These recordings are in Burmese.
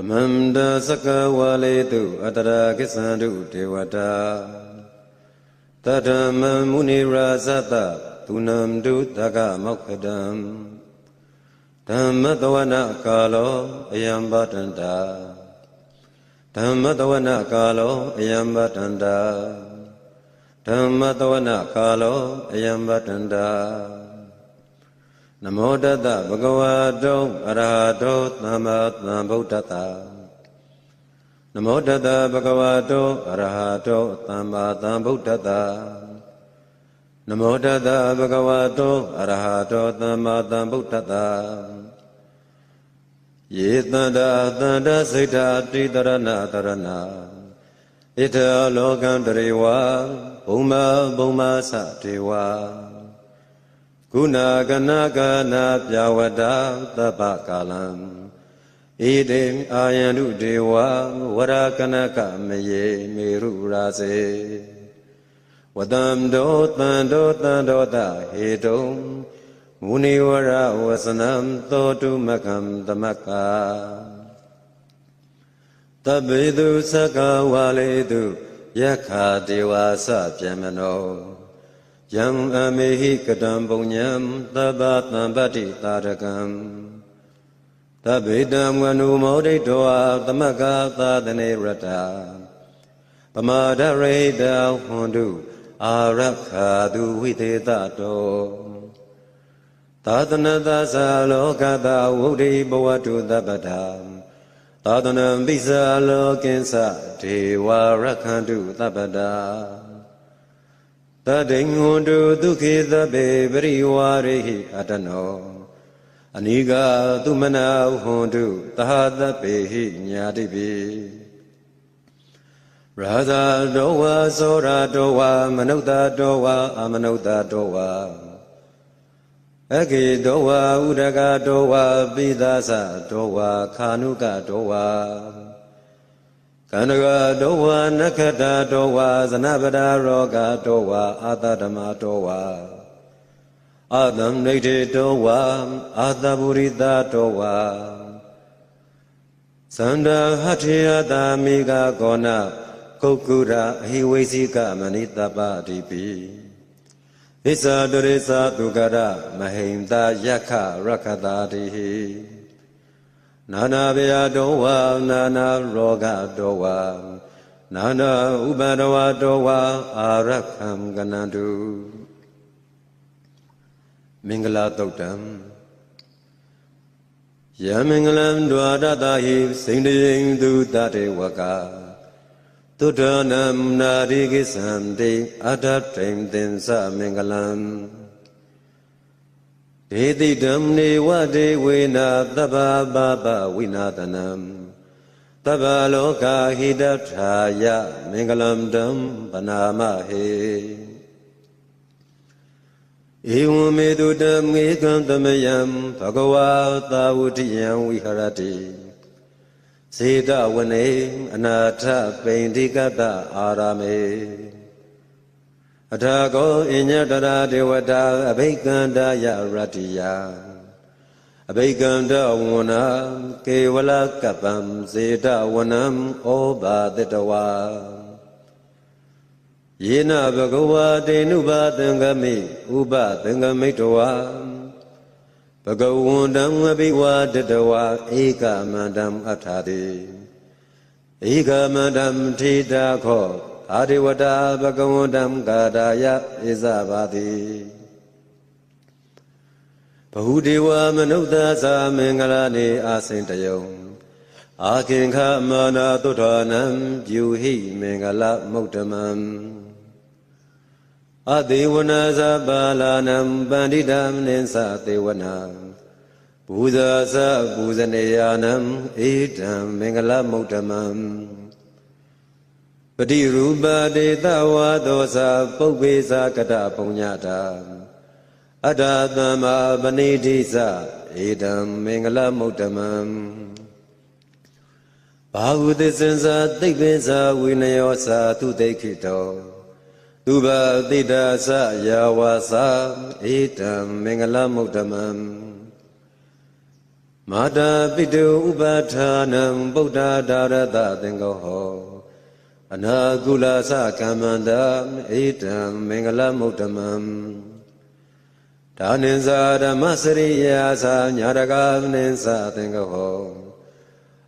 Tamanda Sakawaletu Atara Kisandu Devata Tatama Muni Razata Tunam Dutaka Mokadam Tamatawana Kalo Ayambatanda Tamatawana Kalo Ayambatanda Tamatawana Kalo Ayambatanda Namo Tata Bhagavato Arahato Tamma Buddhata Namo Tata Bhagavato Arahato Tamma Buddhata Namo Tata Bhagavato Arahato Tamma Buddhata Yetanda Tanda Sita Titarana Tarana Ita Lokandariwa Bhuma Bhuma Satiwa Guna Gana Gana Pyawada Tabakalam Idim Ayanu Dewa Warakanaka Meye Meru Rase Wadam Dotan Dotan Dota Hedom Muniwara Wasanam Totu Makam Tamaka Tabidu Saka Waledu Yaka Dewa Sapyamano Yam Amehi Kadam Bunyam Tabatam Bati Tarakam Tabidam Wanu Modi Doa Tamaka Tadane Rata Pamada Reda Hondu Arakha Du Vite Tato Tadanada Salokada Wudi Boatu Tabadam Tadanam Bisa Lokinsa Dewa Rakhandu Tabada Tadingundu Dukita Beberiwari Adano Aniga Tumana Hondu Tahada Behi Nyadibi Radha Dowa Sora Dowa Manuta Dowa Amanuta Dowa Agi Dowa Udaga Dowa Bidasa Dowa Kanuka Dowa Kanaga Dowa Nakada Dowa Zanabada Roga Dowa Adadama Dowa Adam Nate Dowa Adaburita Dowa Sanda Hatia Damiga Gona Kokura Hiwesika Manita Badibi Isa Durisa Dugara Mahimda Yaka Rakadadihi Nana Vya Dowa, Nana Roga Dowa, Nana Ubadawa Dowa, Arakam Ganadu Mingala Totam Yamingalam Dwadadahi, Singing Dudate Waka, Tutanam Nadigisam de Adatim Dinsa Mingalam. Edi damni wadi wina taba baba winadanam Taba loka hidataya mingalam dam panama he Iwumidu dam gikantamayam Bhagava tawutiyam viharati Sita wane anatha paindikata arame Atago inyatara devata abhikanda ya ratiya Abhikanda wana kevala kapam seta wanam oba detawa Yena bhagava denuba tangami uba tangamitwa Bhagavundam abhiva detawa eka mandam athadi Eka mandam thita kho Adivada Bhagavundam Gadaya Isabadi Bahudiwa Manuda Samangalani Asintayom Akinka Mana Tutanam Yuhi Mingala Mutamam Adivana Zabalanam Bandidam Ninsa Devanam Buddha Sa Bhuzaneyanam Idam Mingala Mutamam Padi Ruba de Tawa Dosa Pogesa Kata Punyata Adadama Banidisa Edam Mingala Mutamam Bahudisensa Dikvisa Vinayosa Tudekito Tuba Didasa Yawasa Edam Mingala Mutamam မာတာပိတုဥပဌာနံဗုဒ္ဓဒါရတသင်္ကောဟောအနာကုလသကမ္မန္တဧတံမင်္ဂလမုဒ္ဓမံဒါနိဇာဓမ္မစရိယာသာညာရကနိသသင်္ကောဟော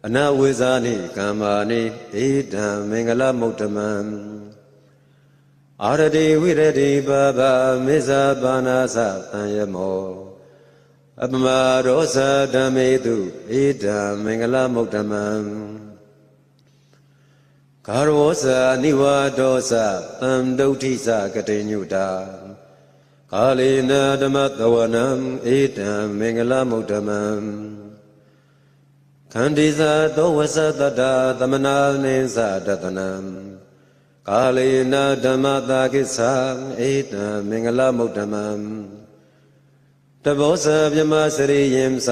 အနဝိဇာနိကမ္မာနိဧတံမင်္ဂလမုဒ္ဓမံအာရတိဝိရတိပပမေဇာပါဏာသတံယမောအပမရောဇဓမ္မေတုဧတံမင်္ဂလမုဒ္ဓမံကာရောဇနိဝါဒောဇတံဒုဋ္ဌိဇကတိညုတာကာလေနဓမ္မတဝနံဧတံမင်္ဂလမုဒ္ဓမံခန္တိဇသောဝသတ္တသမနာနိသတတနံကာလေနဓမ္မတာကိသံဧတံမင်္ဂလမုဒ္ဓမံတဘောဇဗြဟ္မစရိယံသ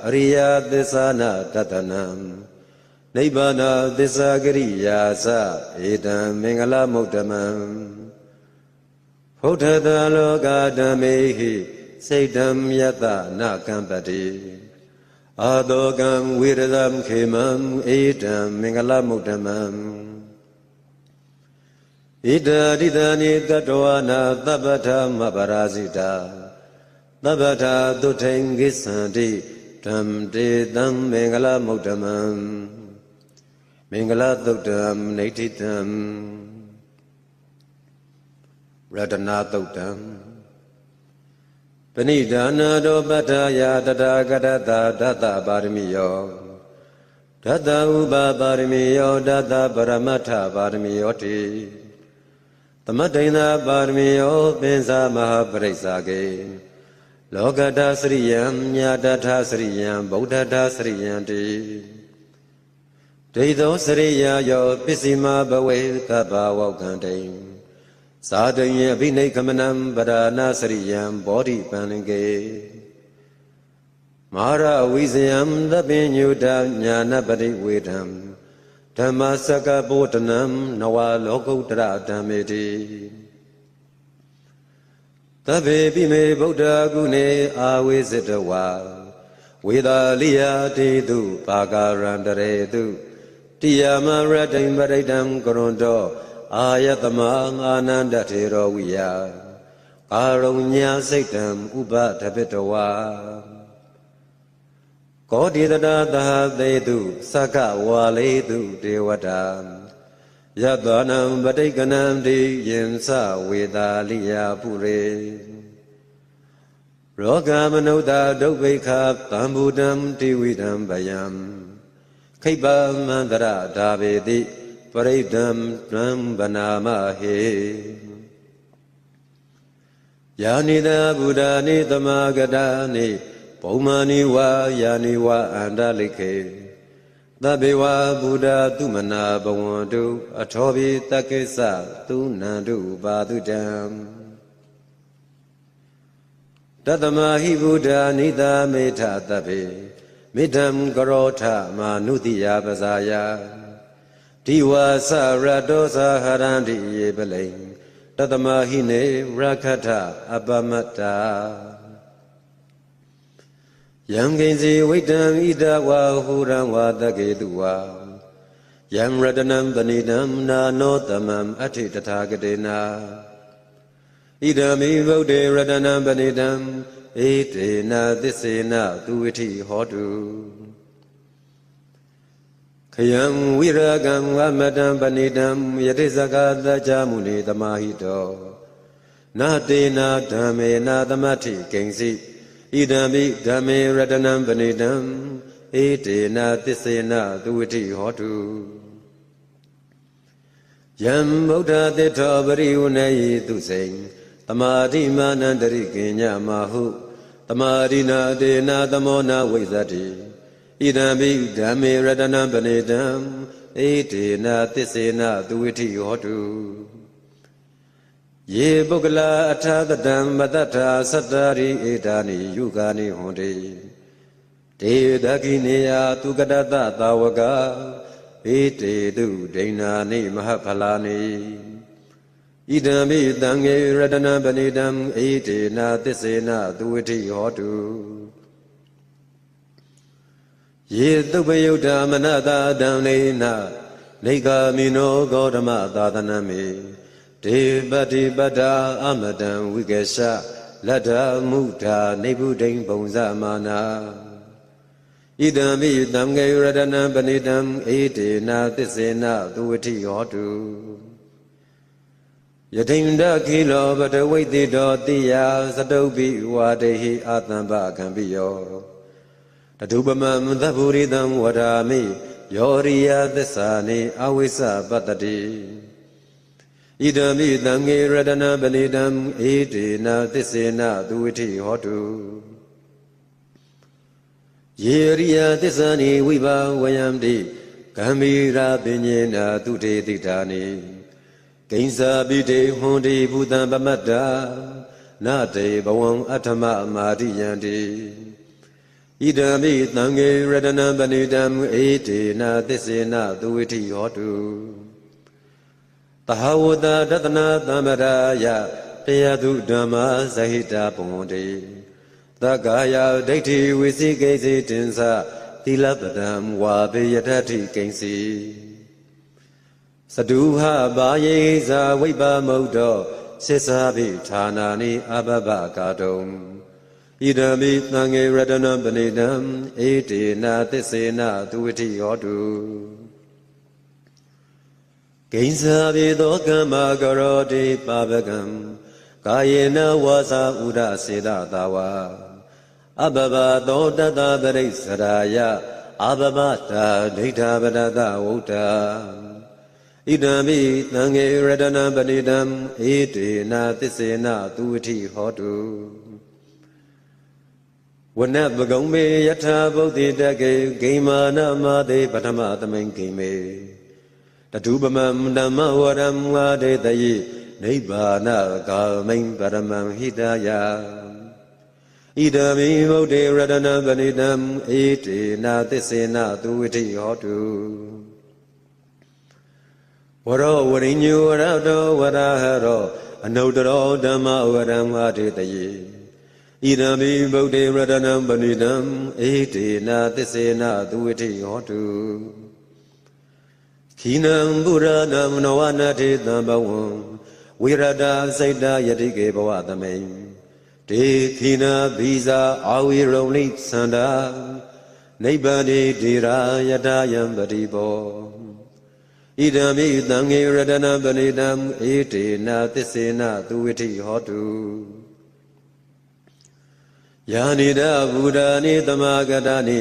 အရိယသစ္စာနာတတနံနိဗ္ဗာနသစ္စာကရိယာသဧတံမင်္ဂလမုဒ္ဓမံဘုဒ္ဓတလောကဓမ္မေဟိစိတ်ဓမ္ယတနာကံပတိအာတောကံဝိရဒံခေမံဧတံမင်္ဂလမုဒ္ဓမံဣဒာတိတနိတတဝနာသဗ္ဗထမပရာဇိတာသဗ္ဗထာသုထိန်ကိသန္တိဓမ္တေတံမင်္ဂလမုဒ္ဓမံမင်္ဂလသုတ်တံနိဋ္ဌိတံရတနာသုတ်တံပဏိဒါနာတောပဋ္ဌာယတထာဂတတဒတ္တပါရမီယောဒတ္တဥပပါရမီယောဒတ္တပရမတ္ထပါရမီယောတိသမတ္တိဏပါရမီယောပိဉ္စမဟာပရိစ္ဆာကေလောကတသရိယံညာတထသရိယံဗုဒ္ဓတသရိယံတိဒိဋ္ဌောသရိယာယောပစ္စည်းမဘဝေကပ္ပဝောကံတိသာတယအဘိနိခမနံပဒါနာစရိယံဘောဓိပန္လင်ကေမဟာရဝိဇယံသဗ္ဗညုတညာနပတိဝေဒံဓမ္မစကပောတနံနဝလောကုတ္တရဓမ္မေတိသဗ္ဗေပိမေဗုဒ္ဓဂုဏေအာဝိဇတဝါဝေသာလိယတေတုပါကာရန္တရေတုတိယမရတိံပရိဒံကရွန်တောအာယတမအာနန္ဒထေရောဝိယကာရုညစိတ်တံဥပထပိတဝါကောတိတတသဟသေတုသက္ကဝါလေတုဒေဝတာယတနံပဋိကနံတိယင်္စဝေသာလိယပုရေရောဂမနုဿဒုဗ္ဗိခသံဘူတံတိဝိတံဗယံခိပ္ပမန္တရဒါဘေတိပရိဒံတံဗနာမဟေယာနိတဗုဒ္ဓနိသမဂတာနိပုံမာနိဝါယာနိဝါအန္တလိခေသဗ္ဗေဝဗုဒ္ဓသုမနာဘဝန္တုအထောပိတက္ကိစ္စသူနန္တုပါတုတံတတမဟိဗုဒ္ဓနိသမေထသဗ္ဗေမိဓံကရောထမာနုတိယပဇာယဒီဝါစရတောသဟရန္တိယေပလိံတတမဟိနေရခထအပမတ္တာယံကိဉ္စီဝိတံဣဒဝါဟူရံဝါတကေတုဝါယံရတနံပဏိတံနာနောတမံအဋ္ဌိတထာဂတေနာဣဒံမိဗုဒ္ဓေရတနံပဏိတံဧတေနသစ္စေနသူဝိထိဟောတုခယံဝိရကံဝမတံပဏိတံယတိဇဂသจ္မုနိသမာဟိတောနာတေနာဓမ္မေနာသမတ္ထိကိဉ္စီဣဒံမိဓမ္မေရတနံပဏိတံဧတေနသစ္စေနသူဝိထိဟောတုယံဗုဒ္ဓတိထောပရိဝနေယိသူစိံသမာဓိမာနန္တရိကိညမဟုသမာဓိနာတေနာသမောနာဝိဇ္ဇတိဣဒံမိဓမ္မေရတနံပဏိတံဧတေနသစ္စေနသူဝိထိဟောတုယေပုဂ္ဂလာအထာတတံမတ္ထာသတ္တရိဧတာနိယုဂာနိဟွန်တိဒေဒကိနေယသူကတတသာဝကဧတေတုဒိဏာနိမဟဖလာနိဣဒံမိတံငေရတနံပဏိတံဧတေနသစ္စေနသူဝိထိဟောတု ယေတုပယုတ်တာမနတာတံလေနာနေကာမိနောဂေါဓမသာသနမေဒေပတိပတ္တာအမတံဝိကေရှလတ္ထမုဒ္ဓနေဗုဒိံပုံဇမာနာဣဒံမိတံငေရတနံပဏိတံဧတေနာသစ္စေနသူဝတိဟောတုယထိန္ဒခိလောပတဝိတိတောတိယသတုပိဝါဒေဟိအာတံပကံပိယောတတုပမံသဗ္ဗုရိတံဝရာမိယောရိယသစ္စာနေအဝိစ္စပတ္တိဣဒံမိတံငေရတနံပဏိတံဧတေနာသစ္စေနသူဝတိဟောတုယေရိယသစ္စာနိဝိဘာဝယံတိကံမီရာပညေနာသူတေတိတာနိကိဉ္စာပိတေဟွန်တိဘူတံပမတ္တာနာတေဘဝံအဋ္ဌမမာတိယံတိဣဒံမိသံဃေရတနံပဏိတံဧတေနာသစ္စေနသူဝိထိဟောတုသဟဝတတတနာသမ္ပရာယတရားသူဓမ္မဇဟိတာပွန်တိသက္ကာယဒိဋ္ဌိဝိသိကိစေတင်္စသီလပဒံဝါဘေယတတိကိဉ္စီစတုဟဘာယေဇာဝိပမုဒ္ဒောစေစာပိဌာနာနိအဘဘကာတုံဣဒံမိသံဃေရတနံပဏိတံဧတေနာသစ္စေနသူဝတိဟောတုကိဉ္စာပိသောကမ္မကရောတိပါပကံကာယေနဝါစာဥဒစေတသာဝါအဘဘသောတတပရိစ္ဆရာယအဘဘတာဒိဋ္ဌပဒတဝုဒ္ဓဣဒံမိသံဃေရတနံပဏိတံဧတေနာသစ္စေနသူဝတိဟောတုဝနပကုံမေယထာဗုဒ္ဓိတကေဂိမာနမသေပထမသမိန်ဂိမေတတုပမံဓမ္မဝရံဝါဒေတယိနိဗ္ဗာနကာမိံပရမံဟိတယဣဒံမိဗုဒ္ဓေရတနံပဏိတံဧတေနာသစ္စေနသူဝတိဟောတုဝရောဝရိညုဝရတောဝရဟရောအနုတ္တရောဓမ္မဝရံဝါဒေတယိဣဒံမိဗုဒ္ဓေရတနံပဏိတံဧတေနာသစ္စေနသူဝတိဟောတုခိနံပုရဏံနဝနာထေတံဘဝံဝိရတစိတ်တယတိကေဘဝသမိန်ဒေခိနာဘိဇာအာဝိရုံလိသန္တာနိဗ္ဗာတိဒေရာယတယံပတိဘောဣဒံမိသံဃေရတနံပဏိတံဧတေနာသစ္စေနသူဝတိဟောတုယာနိဒဗုဒ္ဓာနိသမဂတာနိ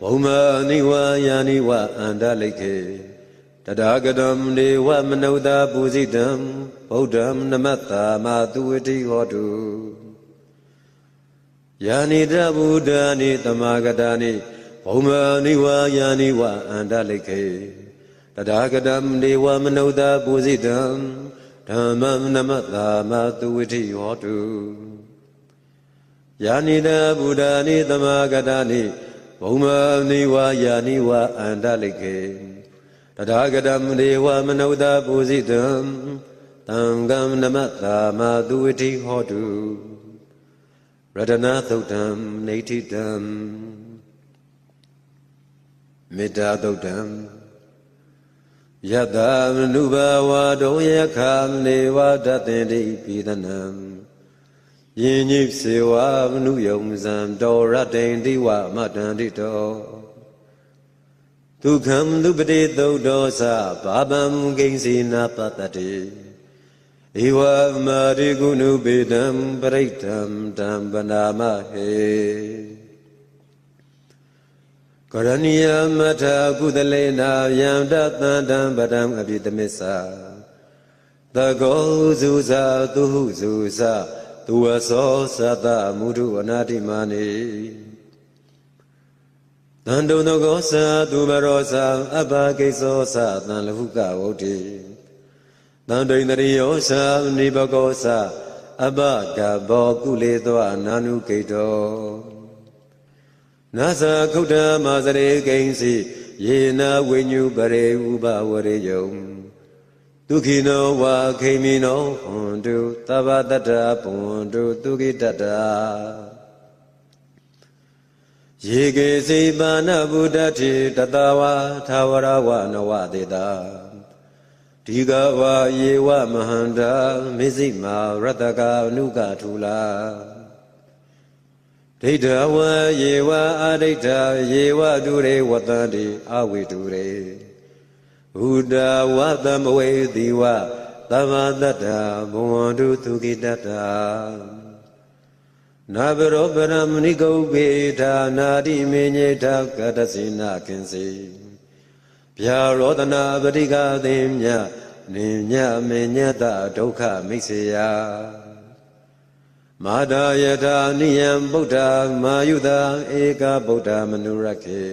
ဘုံမာနိဝါယာနိဝအန္တလိခေတထာဂတံဒေဝမနုဿာပူဇိတံဗုဒ္ဓံနမတ္တာမသူဝတိဟောတုယာနိဒဗုဒ္ဓာနိသမဂတာနိဘုံမာနိဝါယာနိဝအန္တလိခေတထာဂတံဒေဝမနုဿာပူဇိတံဓမ္မံနမတ္တာမသူဝတိဟောတုယာနိဒဗုဒ္ဓာနိသမဂတာနိဘုံမာနိဝါယာနိဝအန္တလိခေတထာဂတံဒေဝမနုဿာပူဇိတံသံဃံနမတ္တာမသူဝတိဟောတုရတနာသုတ်တံနေဋ္ဌိတံမေတ္တာသုတ်တံယတ္တမနုဘာဝဒုံယခာနေဝဒတ္တေတိပိသနံယင်ညိစေဝမနုယုံဇံတောရတ္တိတိဝမတ္တန္တိတောဒုက္ခံဒုပတိသုတ်တောသဘာဗံကိဉ္စီနာပတ္တိဧဝမာရိကုဏုပေတံပရိတံတံပနာမဟေကရဏီယမထကုသလေနာယံတသန္တံပဒံအပိတမစ္ဆာသကောဇုဇာသူဟုဇုဇာသူဝသောသတ္တမုဒုအနာတိမာနိတန္တုံသောကောသသူဘရောသအဘကိသောသသံလဟုကဝုဋ္ဌိတန္တိန္ဒရိယောသနိဘကောသအဘကဘောကုလေသောနာနုကိတောနာသခုတ္တမစရေကိဉ္စီယေနဝိညုပရေဥပဝရေယုံဒုခိနောဝါခိမိနောဟွန်တုသဗ္ဗတတ္တပွန်တုဒုခိတတ္တယ ယေကေစီပါဏဗုဒ္ဓတိတတဝါသာဝရဝနဝတေတာဒီကဝါယေဝမဟန္တာမေဇိမာရတကအနုကထူလာဒိဋ္ဌဝယေဝအာဒိဋ္ဌယေဝတုရေဝတ္တန္တိအဝိတုရေဘုဒ္ဓဝတံဘဝေတိဝသမ္မာတတ္တဘဝန္တုသူကိတတ္တနာဘရောပရမဏိကုပ္ပေထာနာတိမေညေထာကတစိနာကင်စီဗျာရောဒနာပတိကသင်မြနိညမေညတဒုက္ခမိတ်စေယမာဒယထာနိယံဗုဒ္ဓမာယုတာဧကဗုဒ္ဓမနုရခေ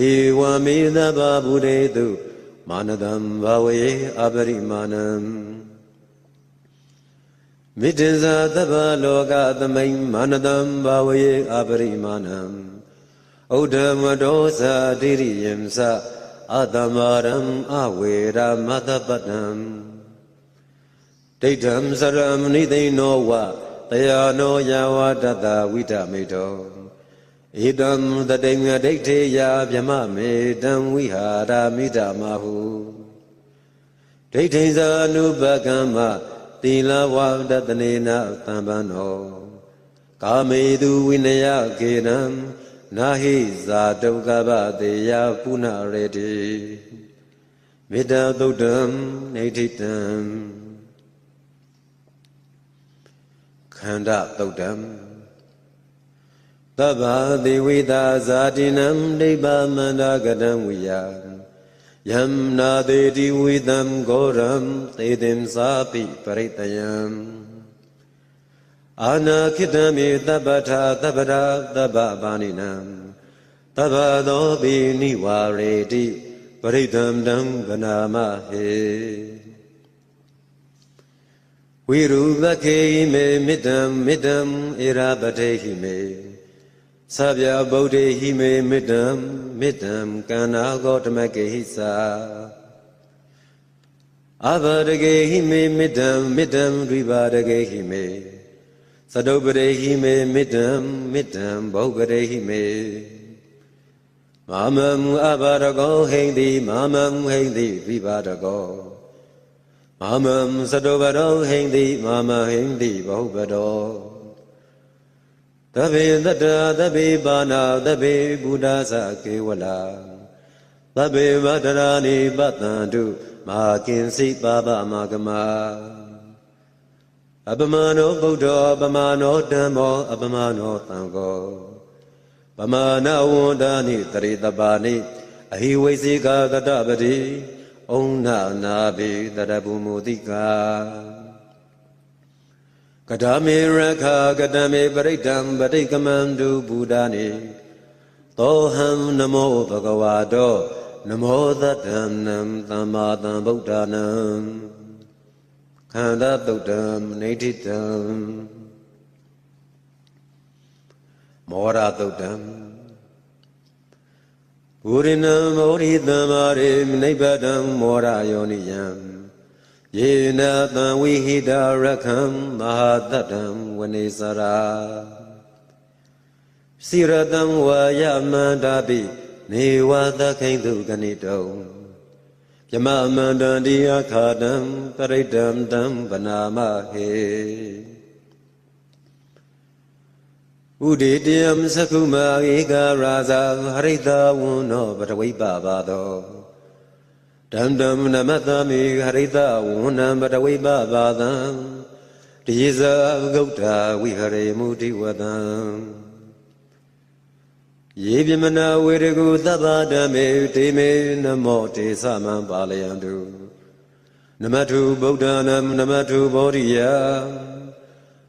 ဧဝမေသဗ္ဗဗုဒေတုမာနတံဘာဝေအပရိမာဏံမိတ္တဇာသဗ္ဗလောကသမိန်မာနတံဘာဝေအပရိမာဏံဩဒ္ဓမဒောဇာတိရိယံသအတ္တမရံအဝေရမတပတံဒိဋ္ဌံစရမဏိသိနောဝတယာနောယဝတတဝိဒမေတောဧတံတတိငဒိဋ္ဌေယဗြမမေတံဝိဟာရမိဓမဟုဒိဋ္ဌိဇာနုပကမ္မသီလဝါဒတနေနသံပန္နောကာမေတုဝိနယကေနံနာဟိဇာတုကဗတေယပုဏ္ဏရေတိမေတ္တာသုတ်တံနေဋ္ဌိတံခန္ဓာသုတ်တံသဗ္ဗသေဝိတာဇာတိနံဒိဗ္ဗမန္တကတံဝိယယံနာတေတိဝိတံဂောရံသေတင်သာပိပရိတယံအာနာခိတမေသဗ္ဗထာသဗ္ဗရာသဗ္ဗပါဏိနံသဗ္ဗသောပိနိဝါရေတိပရိတံတံကနာမဟေဝိရုပခေမေမိတံမိတံဧရာပတေဟိမေသဗ္ဗဗုဒ္ဓေဟိမေမိတံမိတံကန္နာဂောတမကေဟိသာအဘဒကေဟိမေမိတံမိတံရိဘာဒကေဟိမေသတုပရေဟိမေမိတံမိတံဘောဂရေဟိမေမာမံအဘာဒကောဟိန္တိမာမံဟိန္တိရိဘာဒကောမာမံသတုပရောဟိန္တိမာမဟိန္တိဘောဘတောသဗ္ဗေတတ္တသဗ္ဗေပါဏာသဗ္ဗေဘုဒ္ဓသကေဝလာသဗ္ဗေဝတ္တရာနိပတ္တံတုမာကင်စိပါပမဂမအပမနောဗုဒ္ဓောပမနောဓမ္မောအပမနောသံဃောပမာဏဝန္ဒာနိတရိတပါနိအဟိဝိစေကတတပတိဩနာနာဘိတရပုမုတိကာကတမေရခာကတမေပရိတံပရိကမန္တုဘုဒ္ဓနိသောဟံနမောဘဂဝါတောနမောသတ္တနံသမ္မာသမ္ဗုဒ္ဓနံခန္ဓာသုတ်တံနေဋ္ဌိတံမောရသုတ်တံပုရိနံမောရိသမ္မာရိနိဗ္ဗတံမောရယောနိယံယေနသံဝိဟိတရခံမဟာတတံဝနေစရာစိရတံဝါယမန္တာပိနေဝသခိန်တုကနိတုံယမမန္တံတိအခါတံပရိတံတံဗနာမဟေဥဒေတယံသကုမာဧကရာဇာဟရိတဝန္နောပတဝိပပါသောတံတံနမတမိဟရိတဝန္နံပတဝိပပါသံတိဇာဂௌတဝိဟရေမုတိဝတံယေပြမနာဝေရကုသဗ္ဗဓမ္မေတေမေနမောတေသမံပါလယန္တုနမထုဗုဒ္ဓနာနမထုဘောဓိယ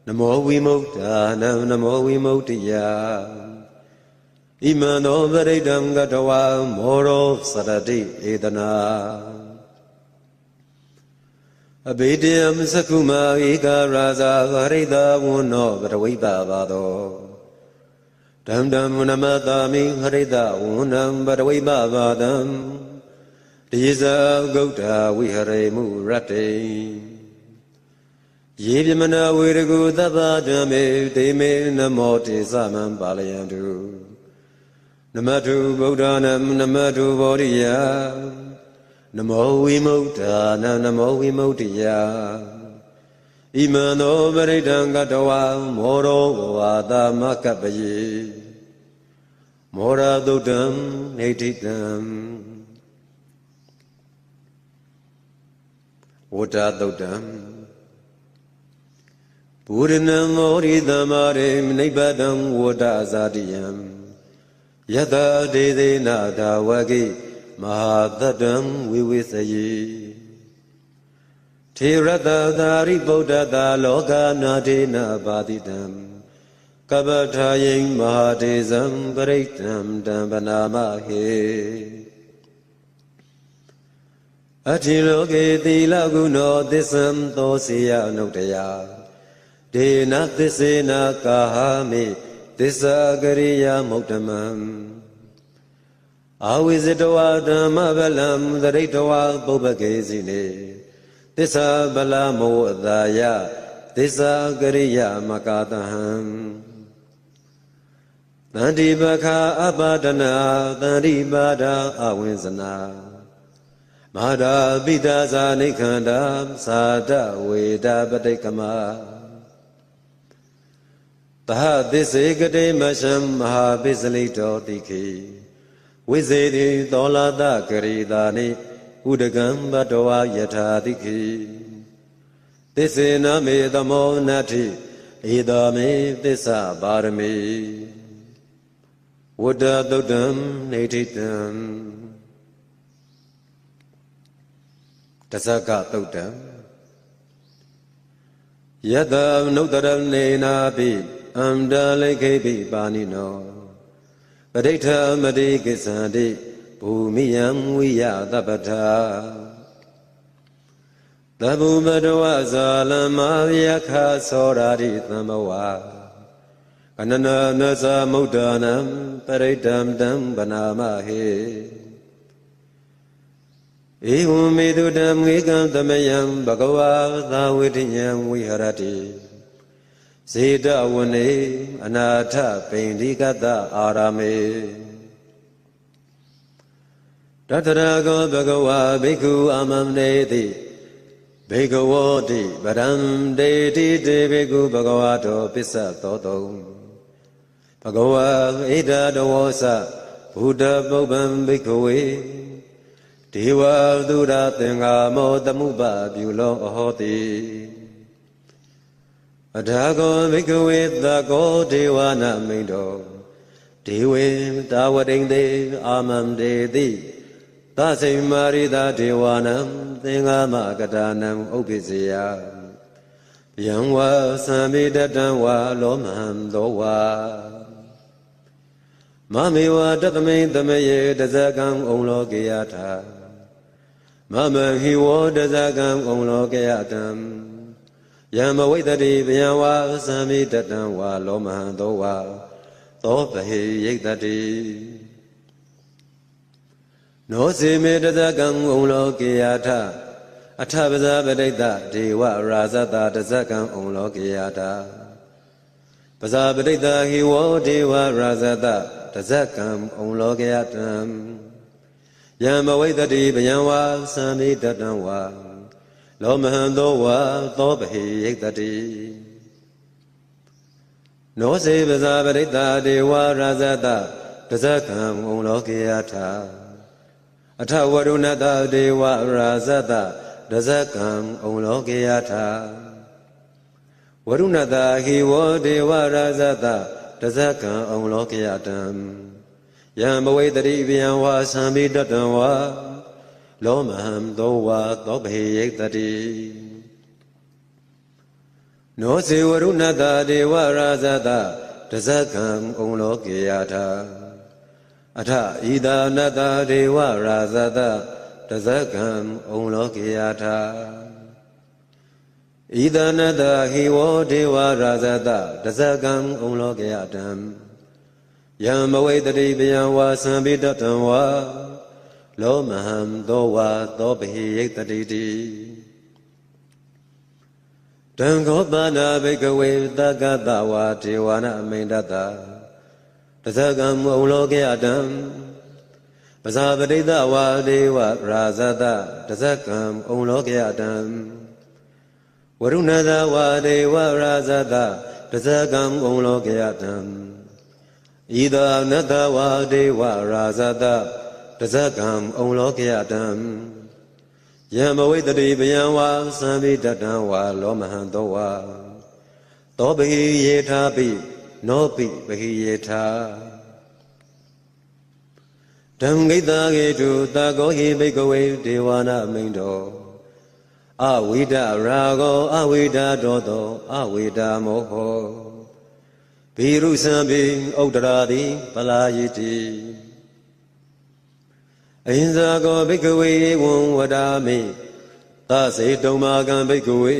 နမောဝိမု ക്ത နံနမောဝိမု ക്തിယဣမံသောပရိဒံကတဝါမောရောစရတိဧတနာအဘိဓယံသကုမာဧကရာဇာဟရိတဝန္နောပတဝိပပါသောဓမ္မနမတာမိဟရိတဝန္နံပတဝိပပါတံတိဇာဂௌတဝိဟရေမုရတေယေပြမနာဝေရကုသဗ္ဗဓမ္မေတေမေနမောတေသမံပါလယန္တု နမတုဗုဒ္ဓနာနမတုဗောဓိယနမောဝိမု ക്ത နာနမောဝိမု ക്തി ယဣမံသောပရိဒံကတဝါမောရောဝါသမကပ္ပယေမောရသုတ်တံနေဋ္ဌိတံဝတ္တသုတ်တံပုရိနံမောရိသမရေနိဗ္ဗတံဝတ္တဇာတိယံယတဒေသေနာဒါဝကိမဟာတတံဝိဝိစယေထေရတသာရိဗုဒ္ဓတာလောကနာဒေနဘာတိတံကပ္ပထာယိမဟာဒေဇံပရိတံတံပနာမဟေအထိလောကေသီလဂုဏောသစ္စံသောစေယနုတ္တယဒေနသစ္စေနာကာဟာမိသစ္စာကရိယာမုဒ္ဓမံအာဝိဇတဝါဓမ္မဗလံသရိတဝါပုပ္ပကေစီနေသစ္စာဗလမောအတာယသစ္စာကရိယာမကာတဟံတန္တိပခာအပါဒနာတန္တိပါဒာအဝိဇ္ဇနာမာဒာပိတာဇာနိခန္ဓာသာတဝေဒပတိကမသဟသစ္စေကတိမရှံမဟာပိစလိတောတိခေဝိဇေတိသောလာတကရိတာနိဥဒကံဘတဝါယထာတိခေသစ္စေနမေသမောနတ္ထိဧတမေသစ္စာပါရမေဝတ္တသုတ်တံနေဋ္ဌိတံတဇကသုတ်တံယတနုတ္တရနေနာပိအန္တလိခေပိပါဏိနောပဋိဋ္ဌမတိကိသန္တိဘူမိယံဝိယသဗ္ဗထာသဗ္ဗုပတဝဇာလမယခာသောရာတိသမ္မဝါကနနနသမုဒ္ဒနံပရိဋ္ဌံတံဗနာမဟေဧဝံမေတုတံငေကံသမယံဘဂဝါသာဝိတိယံဝိဟရတိဇေတဝနေအနာထပိန္ဒီကတအာရမေတတရကောဘဂဝါဘိက္ခုအာမံနေတိဘေကဝောတိပရံဒေတိတေဘေကုဘဂဝါတောပစ္စသောတုံဘဂဝါဣဒတဝောသဘုဒ္ဓပုဗ္ဗံဘိက္ခဝေဒေဝသုရသင်္ဃာမောတမှုပပြုလောအဟောတိအထာကောဘိက္ခဝေသကောဒေဝနာမိန်တောဒေဝေတာဝတိန်တေအာမံဒေတိသစိမ္မာရိတာဒေဝနံသင်္ဃာမကတာနံဥပ္ပိစေယယံဝါသံမိတတံဝါလောမဟံသောဝါမမေဝတတမိန်တမယေတဇကံဩလောကေယထာမမဟိဝောတဇကံဩလောကေယတံယံမဝိတတိဗျံဝါသံမိတတံဝါလောမဟံသောဝါသောပဟိယိတတိနောစေမေတဇကံဩလောကေယထာအထပဇာပဋိတ္တဒေဝရာဇတတဇကံဩလောကေယထာပဇာပဋိတ္တဟိဝောဒေဝရာဇတတဇကံဩလောကေယတံယံမဝိတတိဗျံဝါသံမိတတံဝါလောမဟံသောဝါသောပဟိယိတတိနောစေပဇာပရိတ္တာဒေဝရာဇတတဇကံဩလောကေယထာအထဝရုဏတဒေဝရာဇတတဇကံဩလောကေယထာဝရုဏတဟိဝောဒေဝရာဇတတဇကံဩလောကေယတံယံဘဝေတတိဗျံဝါသံမိတတံဝါလောမဟံသောဝါသောဘဟိယိတတိနောစေဝရုဏတဒေဝရာဇတတဇကံဩလောကေယထာအထဣဒာနတဒေဝရာဇတတဇကံဩလောကေယထာဣဒာနတဟိဝောဒေဝရာဇတတဇကံဩလောကေယတံယံမဝိတတိဗျံဝါသံမိတတံဝါလောမဟံသောဝါသောပဟိယိတတိတိတံခောပါဏဘိကဝေသကတဝါဒေဝနာအမိန္ဒတ တဇကံမုံလောကေအတံပဇာပတိတဝါဒေဝရာဇတတဇကံမုံလောကေအတံဝရုဏတဝါဒေဝရာဇတတဇကံမုံလောကေအတံဣဒာနတဝါဒေဝရာဇတတဇကံမုံလောကေအတံယံဘဝိတတိပယံဝါသံမိတတံဝါလောမဟံသောဝါသောဘိယေထာပိနောပိဘိယေထာဓမ္မိတဂေတုတာကောဟိဘိကဝေဒေဝနာမိန်တော်အဝိဒရာဂောအဝိဒဒောသောအဝိဒမောဟောဘိရုသံပိဥဒ္ဒရာတိပလာယိတိအဟိံဇာကောဘိကဝေဝံဝဒာမိသစေတုံမာကံဘိကဝေ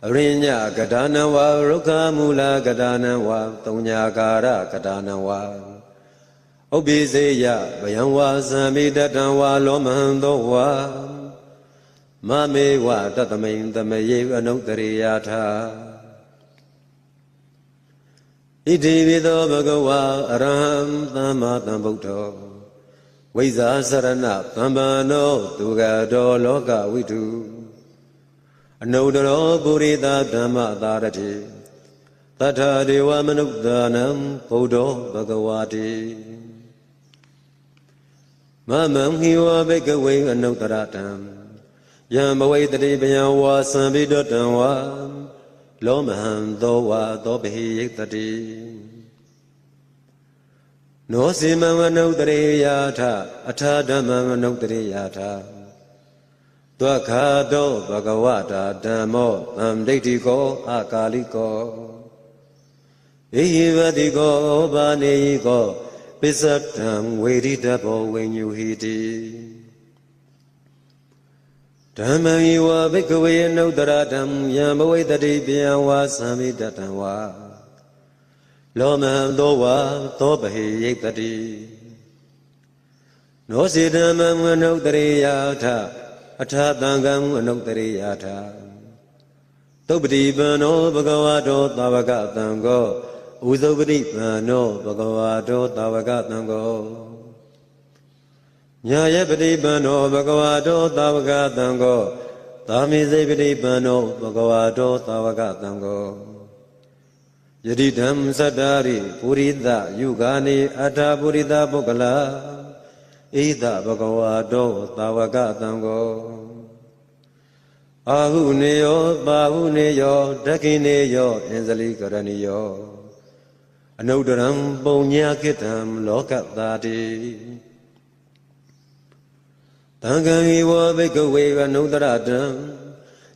အရိညကဒါနဝါရုက္ခမူလကဒါနဝါသုံးညာကာရကဒါနဝါဥပ္ပိစေယဗယံဝါသံမိတတံဝါလောမဟံသောဝါမမေဝတတမိန်တမယေအနုတ္တရိယာထာဣတိပိသောဘဂဝါအရဟံသမ္မာသမ္ဗုဒ္ဓောဝိဇာစရဏသမ္ပန္နောသူကတောလောကဝိတုအနုတ္တရောပုရိသဓမ္မသာရတိတထာဒေဝမနုဿာနံဗုဒ္ဓောဘဂဝါတိမမံဟိဝဘိကဝေအနုတ္တရတံယံဘဝိတတိပယံဝါသံဘိတတံဝါလောမဟံသောဝါသောဘိယိတတိနောစီမံအနုတ္တရိယာထအထာဓမ္မံအနုတ္တရိယာထသွခါတောဘဂဝတာဓမ္မောသံဒိဋ္ဌိကောအကာလိကောဣဟိဝတိကောဘာနေယိကောပိစ္ဆတံဝေရိတဘောဝိညုဟိတိဓမ္မံယဝဘိကဝေအနုတ္တရဓမ္မယံဘဝိတတိပယံဝါသံမိတတံဝါလောမံသောဝါသောဘဟိယိတတိနောစီဓမ္မံအနုတ္တရိယာထအထာတံကံအနုတ္တရိယာထသုပ္ပတိပန္နောဘဂဝါတောသာဝကတံကောဥသုပတိပန္နောဘဂဝါတောသာဝကတံကောညာယပတိပန္နောဘဂဝါတောသာဝကတံကောသာမိစေပတိပန္နောဘဂဝါတောသာဝကတံကောယတိဓမ္မစတ္တာရိပုရိသယုဂာနိအထာပုရိသပုဂ္ဂလာဣဒဘဂဝါတောသာဝကတံကောအာဟုနေယောပါဟုနေယောဒက္ခိနေယောအင်္ဇလိကရဏီယောအနုတ္တရံပုံညာကိတံလောကတာတိတံကံဤဝဘိကဝေအနုတ္တရတံ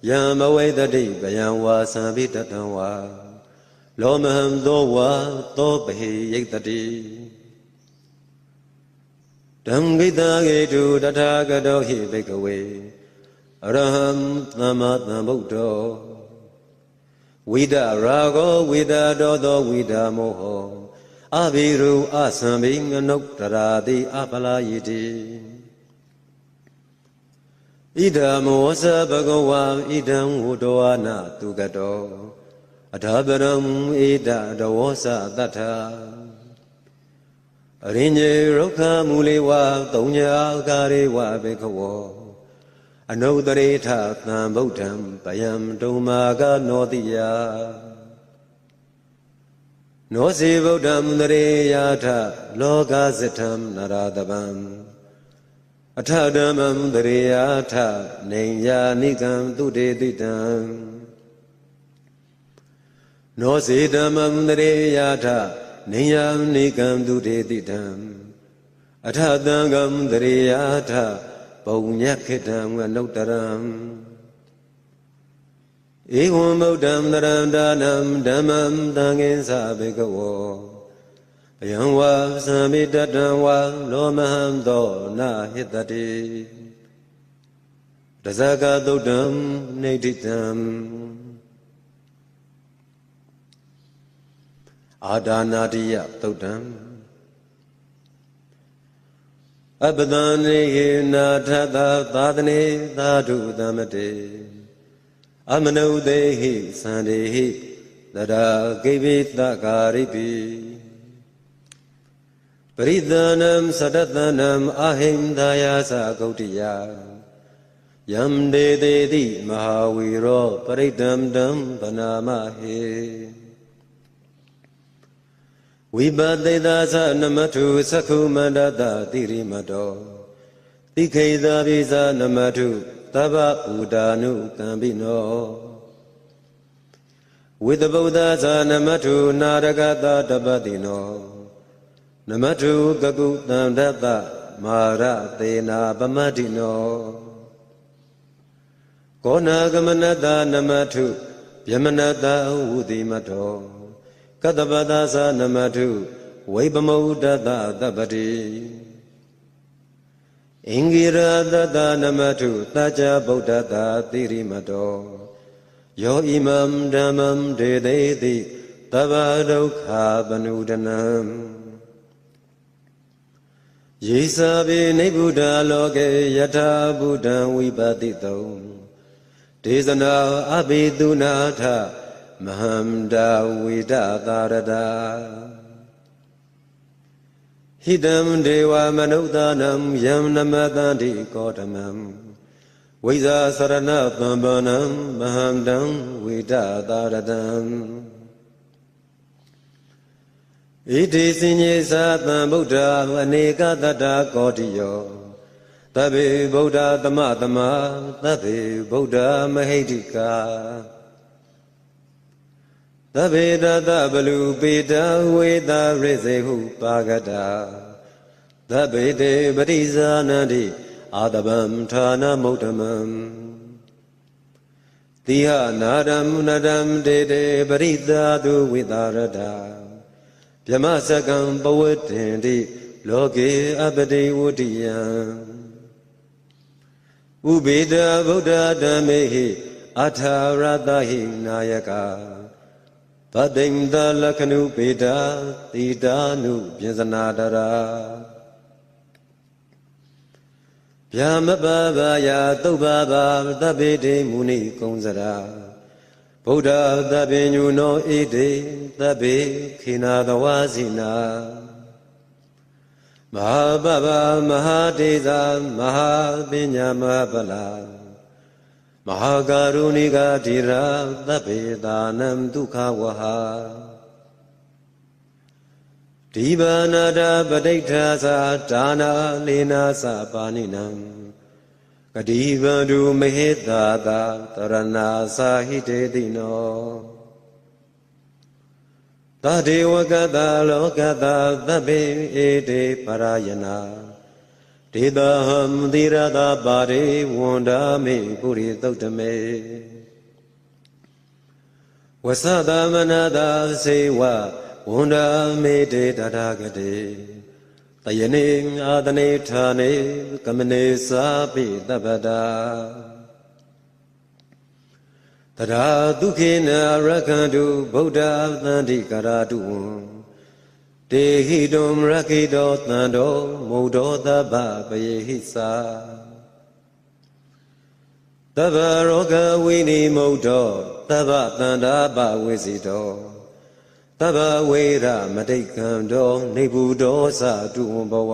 ယံမဝေတတိဗယံဝါသံဘိတတံဝါလောမဟံသောဝါသောဘဟိယိတတိဓမ္မိတဂေတုတထာဂတောဟိဘိကဝေအရဟံသမ္မာသမ္ဗုဒ္ဓောဝိဒရာဂောဝိဒဒောသောဝိဒမောဟောအဘိရုအသံဘိငနုတ္တရာတိအပလာယိတိဣဒံမောသဘဂဝါဣဒံဝုတောဝနာသူကတောအထာပရံဣဒတဝောသတ္ထာအရိညေရုက္ခမူလေဝသုံးညာကာရေဝဘေခဝောအနုတ္တရေထသံဗုဒ္ဓံပယံတုံမာကနောတိယနောစီဗုဒ္ဓံတရေယာထလောကစထံနရတပံအထဓမ္မံတရေယာထနေညာနိကံသူတေတိတံနောစီဓမ္မံတရေယာထနေယံနိကံသူတေတိတံအထသံဃံတရေယာထပုံညခိတံအနုတ္တရံဧဝံဗုဒ္ဓံတရံဒါနံဓမ္မံသံဃင်္စဘေကဝောဘယံဝါသံမိတတံဝါလောမဟံသောနာဟိတတိတဇဂသုတ္တံနေတိတံအာဒါနာတိယသုတ်တံအပဒံနေဟိနာထသာသာသနေသာဓုသမတေအမနုသေဟိသန္တေဟိတရာကိဗိတကာရိပိ ပရိသနံသတ္တသနံအဟိန္ဒာယသဂௌတိယယံဒေတေတိမဟာဝီရောပရိတံတံဗနာမဟေဝိပတိသာသနမထုသက္ခုမန္တတတိရိမတောတိခိသာပိသနမထုသဗ္ဗဥဒါနုကံပိနောဝိတဗုဒ္ဓသနမထုနာရကတတပတိနောနမထုကကုတံဒတ္တမာရသေနာပမတ္တိနောကောနာဂမနတနမထုဗျမနတဝုတိမတောကတ္တပတသနမထုဝိပမုဒ္ဒတသဗ္ဗတိအင်္ဂိရတတနမထုတัจจဗုဒ္ဓတတိရိမတောယောဣမံဓမ္မံဒေသေတိသဗ္ဗဒုက္ခပနုဒနံယေသဗေနိဗ္ဗုဒ္ဓလောကေယထာဗုဒ္ဓံဝိပတိတုံဒေသနာအဘိတုနာထမဟန္တာဝိဒသာရတာဟိတံဒေဝမနုဿာနံယံနမတန္တိကောဓမံဝိဇာစရဏသံဗနံမဟန္တံဝိဒသာရတံဣတိစဉ္ညေသာသံဗုဒ္ဓအနေကတတ္တကောတိယောသဗ္ဗေဗုဒ္ဓသမသမာသဗ္ဗေဗုဒ္ဓမဟိတိကာသဗ္ဗေတတဗလူပေတဝေတရိစေဟုပါကတာသဗ္ဗေတေပရိဇာနန္တိအာတဗံဌာနမုဒ္ဓမံတိဟနာရမနရံတေတေပရိသာတုဝိသာရတာဗြဟ္မစကံပဝတ္တင်တိလောကေအပတိဝတ္တိယံဥပေတဗုဒ္ဓဓမ္မေဟိအထာရတဟိနာယကသတ္တိန္တလက္ခဏုပေတာတိတာနုပြဇနာတရာဗျာမပဘာယသုဘဘာသဗ္ဗေတေမုနိကုံစရာဗုဒ္ဓသဗ္ဗညုနောဣတိသဗ္ဗေခိနာတဝါစီနာမဟာပဗမဟာတေဇာမဟာပညာမဟာပလာမဟာကာရုဏိကဓိရာသဗ္ဗေသာနံဒုက္ခဝဟာဒီဘာနာတပဋိဋ္ဌာသာဒါနာလေနာသပါဏိနံကတိဗန္ဓုမဟေတာသာတရဏာသာဟိတေတိနောသဒေဝကတလောကတသဗ္ဗေဧတေပရာယနာဒေတဟံသီရတာပါရိဝန္ဒာမေပုရိသုတ်တမေဝသသမနာတာစေဝဝန္ဒာမေတေတထာဂတေတယနေအာတနေဌာနေကမနေသာပိတပ္ပတာတရာဒုခေနရခန္တုဗုဒ္ဓသန္တိကရာတုဝံတေဟိတုံရခိတောသံတော်မုဒ္ဒောသဗ္ဗပယေဟိသာသဗ္ဗရောဂဝိနိမုဒ္ဒောသဗ္ဗတန္တာပဝိစီတောသဗ္ဗဝေရမတိကံတောနေဗုဒောသတုဝံဘဝ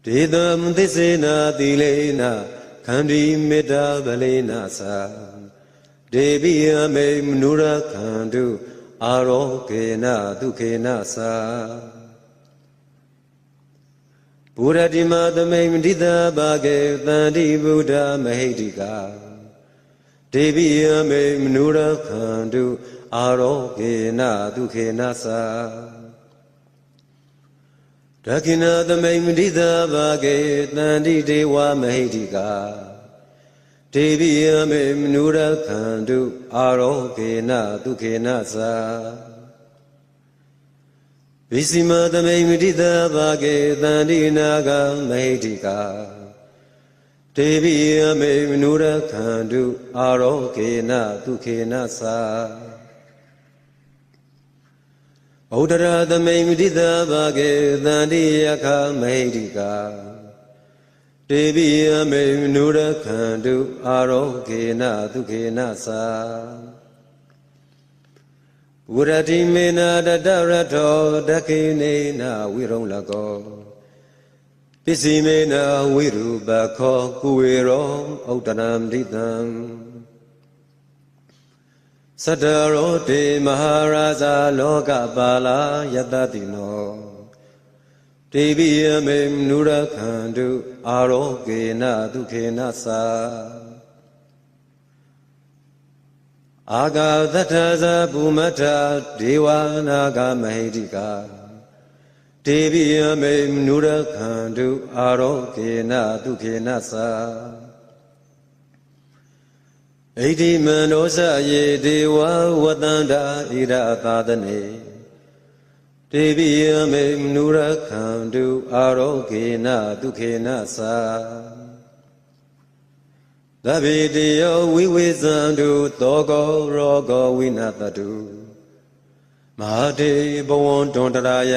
ဒေတံသစ္စေနာတိလေနာခန္ဒီမေတ္တာဗလေနာသာဒေဝိယမေမနုရခန္တုအာရောကေနဒုခေနသာဘုရတိမသမိန်ဒိတာဘာကေတန္တိဗုဒ္ဓမဟိတိကာဒေဝိယမေမနုရခန္တုအာရောကေနဒုခေနသာဒခိဏသမိန်ဒိတာဘာကေတန္တိဒေဝမဟိတိကာဒေဝိယမေမနုရခန္တုအာရောကေနဒုခေနသာဝိစီမသမိန်ဒိတာဘာကေတန္တိနာဂမဟိတိကာဒေဝိယမေမနုရခန္တုအာရောကေနဒုခေနသာဩဒရာသမိန်ဒိတာဘာကေတန္တိယခမဟိတိကာဒေဝိယမေမနုရခန္တုအာရောကေနဒုခေနသာဩ ဝရတိမေနတတရထောဒခိနေနဝိရုံလကောပစ္စည်းမေနဝိရူပခောကုဝေရောဥတ္တရံဒိတံသတ္တရောတေမဟာရာဇာလောကပါလာယတတိနောတေဘိယမေနုရခန္တုအာရောကေနဒုခေနသာအာဂါသတ္ထဇပုမထဒေဝနာဂမဟိတိကာတေဘိယမေနုရခန္တုအာရောကေနဒုခေနသာဣတိမနောစယေဒေဝဝတန္တာဣရသာသနေတေဘိယမေနုရခန္တုအာရောကေနဒုခေနသာသဗ္ဗေတယောဝိဝေဇန္တုသောကောရောဂောဝိနတတုမဟာတေဘဝံတွန်တရာယ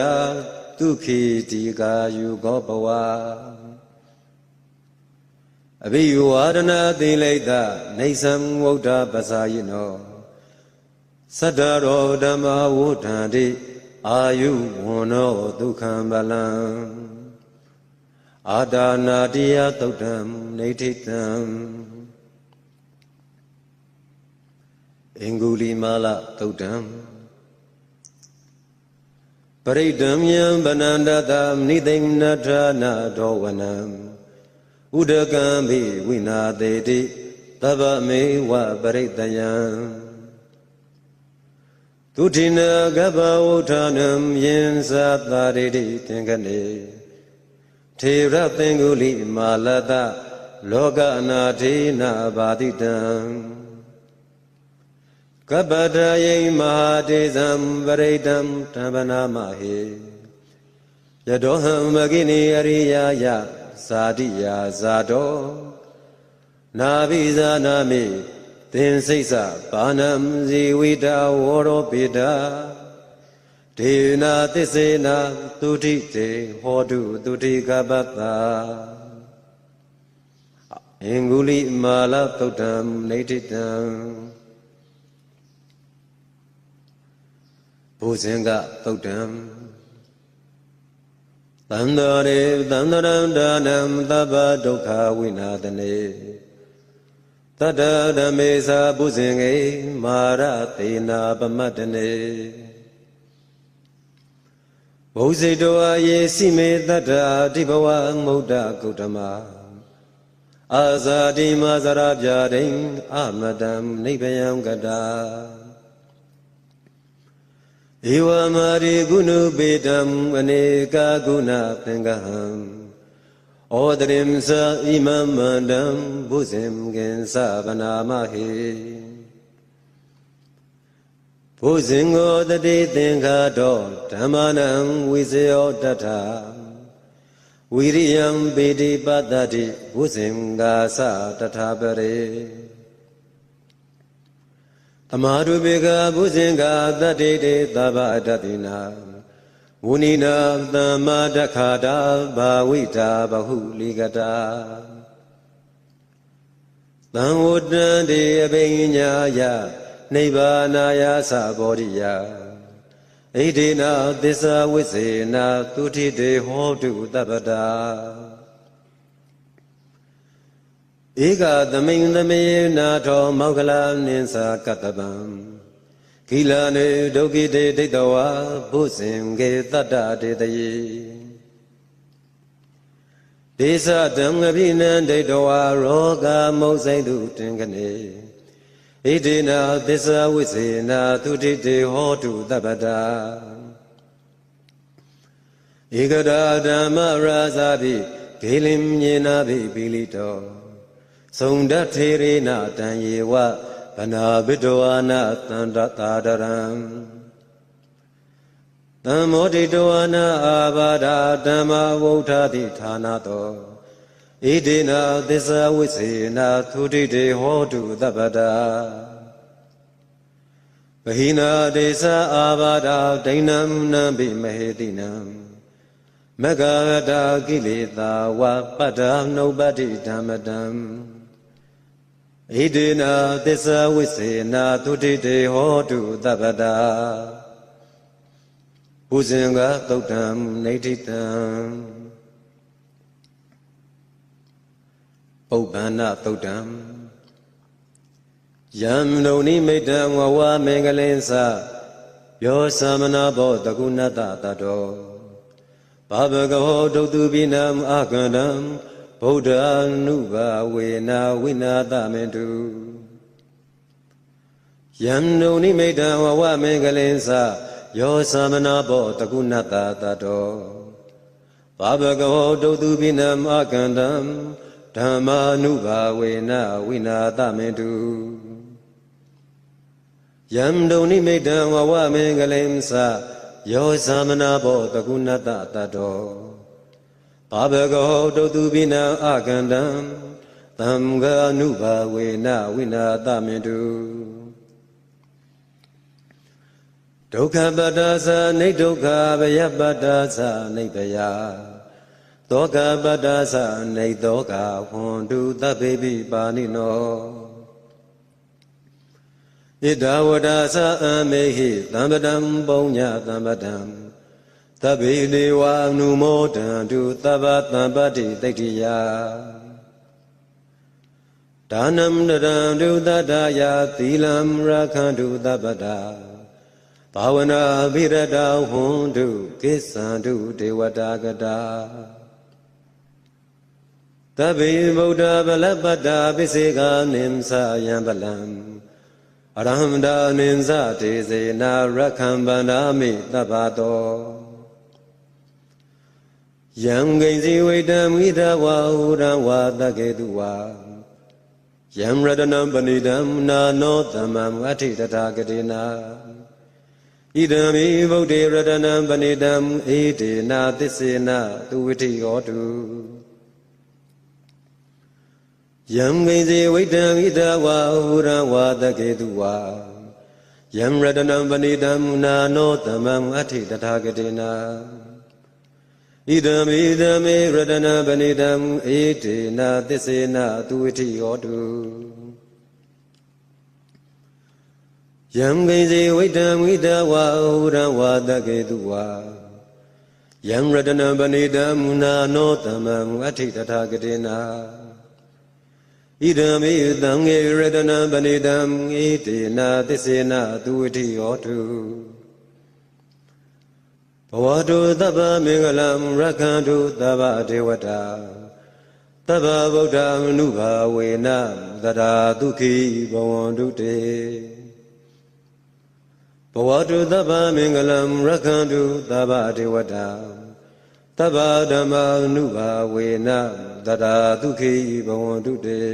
ဒုခိတိကာယုကောဘဝအဘိဝါဒနာတိလိတနေသံဝုဒ္ဓပဇာယိနောသတ္တရောဓမ္မဝုဒ္ဓန္တိအာယုဝန္နောဒုက္ခံဗလံအာဒါနာတိယသုတ်တံနေဋိတံအင်္ဂုလိမာလသုတ်တံပရိဒံယံဗနန္တတနိသိဏ္ဏဌာနာဒောဝနံဥဒကံဘိဝိနာတေတိသဗ္ဗမေဝပရိတယံသုထိနဂဗ္ဗဝုဌာနံယင်္စာသာရိတိသင်္ကနေထေရသင်္ကုလိမာလတလောကအနာထေနဘာတိတံကပ္ပတယိမဟာတေဇံပရိတံတံဗနာမဟေယတောဟံမဂိနိအရိယာယဇာတိယာဇာတောနာဘိဇာနာမိသင်္စိတ်စပါဏံဇီဝိတာဝရောပိတာဒေနာသစ္စေနာသုတိတေဟောတုသုတိကပ္ပတာအင်္ဂုလိမာလသုတ်တံနေဋိတံဘုဇင်ကသုတ်တံသန္တရေသန္တရံဒါနံသဗ္ဗဒုက္ခဝိနာသနေတတ္တဓမ္မေသာဘုဇင်ကေမာရသေနာပမတ္တနေဘုဇိတောအယေစီမေတတ္တာတိဘဝမုဒ္ဒဂௌတမအာဇာတိမဇရပြတိံအမတံနိဗ္ဗယံကတာဧဝမာရိဂုဏုပေတံအနေကာဂုဏသင်္ကဟံဩတရိမ္စဣမံမန္တံဘုဇင်ကင်္စဗနာမဟေဘုဇင်ကိုတတိသင်္ခါတောဓမ္မနံဝိဇယောတထဝိရိယံပေတိပတ္တိဘုဇင်ကာသတထပရေသမာဓုဘေကဘုဇင်ကာတတ္တိတေသဗ္ဗအတ္တိနာဝုနိနာသမ္မာဒခာတာဘာဝိတာဘဟုလိကတာသံဝတ္တံတေအဘိညာယနိဗ္ဗာနာယသဘောဓိယဣဒိနာသစ္စာဝိစေနာသုထိတေဟောတုတပ္ပတာဧကသမိန်သမေနာထောမောက္ခလနိသကတ္တပံကိလနေဒုက္ခိတေဒိဋ္ဌဝါဘုဇင်ကေတတ္တတေတယေဒေသဓမ္မပိနံဒိဋ္ဌဝါရောဂမုတ်စိတုတင်ကနေဣတိနာသစ္စာဝိစေနာသုတိတေဟောတုတပ္ပတာဧကရာဓမ္မရာဇာပိဂေလိမြေနာပိပိလိတောသုံဒထေရေနတံယေဝဗနာဘိတဝါနာတန္တတာဒရံသံမောတိတဝါနာအာဘာဒဓမ္မဝုဋ္ဌတိဌာနတောဣတိနာသစ္စာဝိစေနာသုတိတေဟောတုသဗ္ဗတာပဟိနာဒေသအာဘာဒဒိဏံနံပိမဟေတိနံမဂ္ဂဝတာကိလေသာဝပတ္တနုပ္ပတိဓမ္မတံဣ ဣတိနာသစ္စာဝိစေနာသုတိတေဟောတုသဗ္ဗတာဥဇင်္ဂသုတ်တံနေဋ္ဌိတံပုပ္ပန္နသုတ်တံယံဒုန်ိမိတ္တံဝဝမင်္ဂလင်းသယောသမနာဘောတကုဏတတတောဘာဘဂဟောဒုတုပိနံအာကန္တံဗုဒ္ဓ ानु ဘာဝေနာဝိနာသမေတုယံဒုန်ိမိတ္တံဝဝမင်္ဂလင်းသယောသမနာဘောတကုဏတတတောဘာဘဂဟောဒုတုပိနံအာကန္တံဓမ္မာနုဘာဝေနဝိနာသမေတုယံဒုန်ိမိတ္တံဝဝမင်္ဂလင်းသယောသမနာဘောတကုဏတတတောဘာဘဂဟောဒုတုပိနံအာကန္တံသံဃာနုဘာဝေနဝိနာသမေတုဒုက္ခပတ္တာသနိဒုက္ခဘယပတ္တာသနိဗ္ဗယသောကပတ္တာသနိသောကဟွန်တုသဗ္ဗေပိပါဏိနောဣဒဝဒာသအမေဟိသံပတံပုံညသံပတံသဗ္ဗေဒေဝအနုမောဒံတုသဗ္ဗသံပတ္တိတိဋ္ဌိယဒါနံတရံတုသတ္တယာသီလံရခန္တုသဗ္ဗတာဘာဝနာအဘိရတဟွန်တုကိစ္ဆန္တုဒေဝတာကတာသဗ္ဗေဗုဒ္ဓဗလပတ္တာပိစေကနိမ္စယံဗလံအရဟံတာနိဉ္စတေစေနာရခံဗန္ဓာမိသဗ္ဗတောယံဂိဉ္စီဝိတံမိဒဝါဟုရံဝါတကေတုဝါယံရတနံပဏိတံနာနောသမ္မံအဋ္ဌိတထာဂတိနာဣဒံမိဗုဒ္ဓေရတနံပဏိတံဣတိနာသစ္စေနသူဝိထိဟောတုယံဂိဉ္စီဝိတံဣဒဝါဟုရံဝါတကေတုဝါယံရတနံပဏိတံနာနောသမ္မံအဋ္ဌိတထာဂတိနာဣဒံမိဓမ္မေရတနံပဏိတံဣတိနာသစ္စေနသူဝိထိဟောတုယံဂိဉ္စီဝိတံဣဒဝါဟုရံဝါတကေတုဝါယံရတနံပဏိတံနာနောသမ္မံအဋ္ဌိတထာဂတိနာဣဒံမိသံဃေရတနံပဏိတံဣတိနာသစ္စေနသူဝိထိဟောတုဘဝတုသဗ္ဗမင်္ဂလံရက္ခန္တုသဗ္ဗဒေဝတာသဗ္ဗဗုဒ္ဓ ानु ဘာဝေနသဒ္ဓါဒုက္ခိဘဝန္တုတေဘဝတုသဗ္ဗမင်္ဂလံရက္ခန္တုသဗ္ဗဒေဝတာသဗ္ဗဓမ္မာ ानु ဘာဝေနသဒ္ဓါဒုက္ခိဘဝန္တုတေ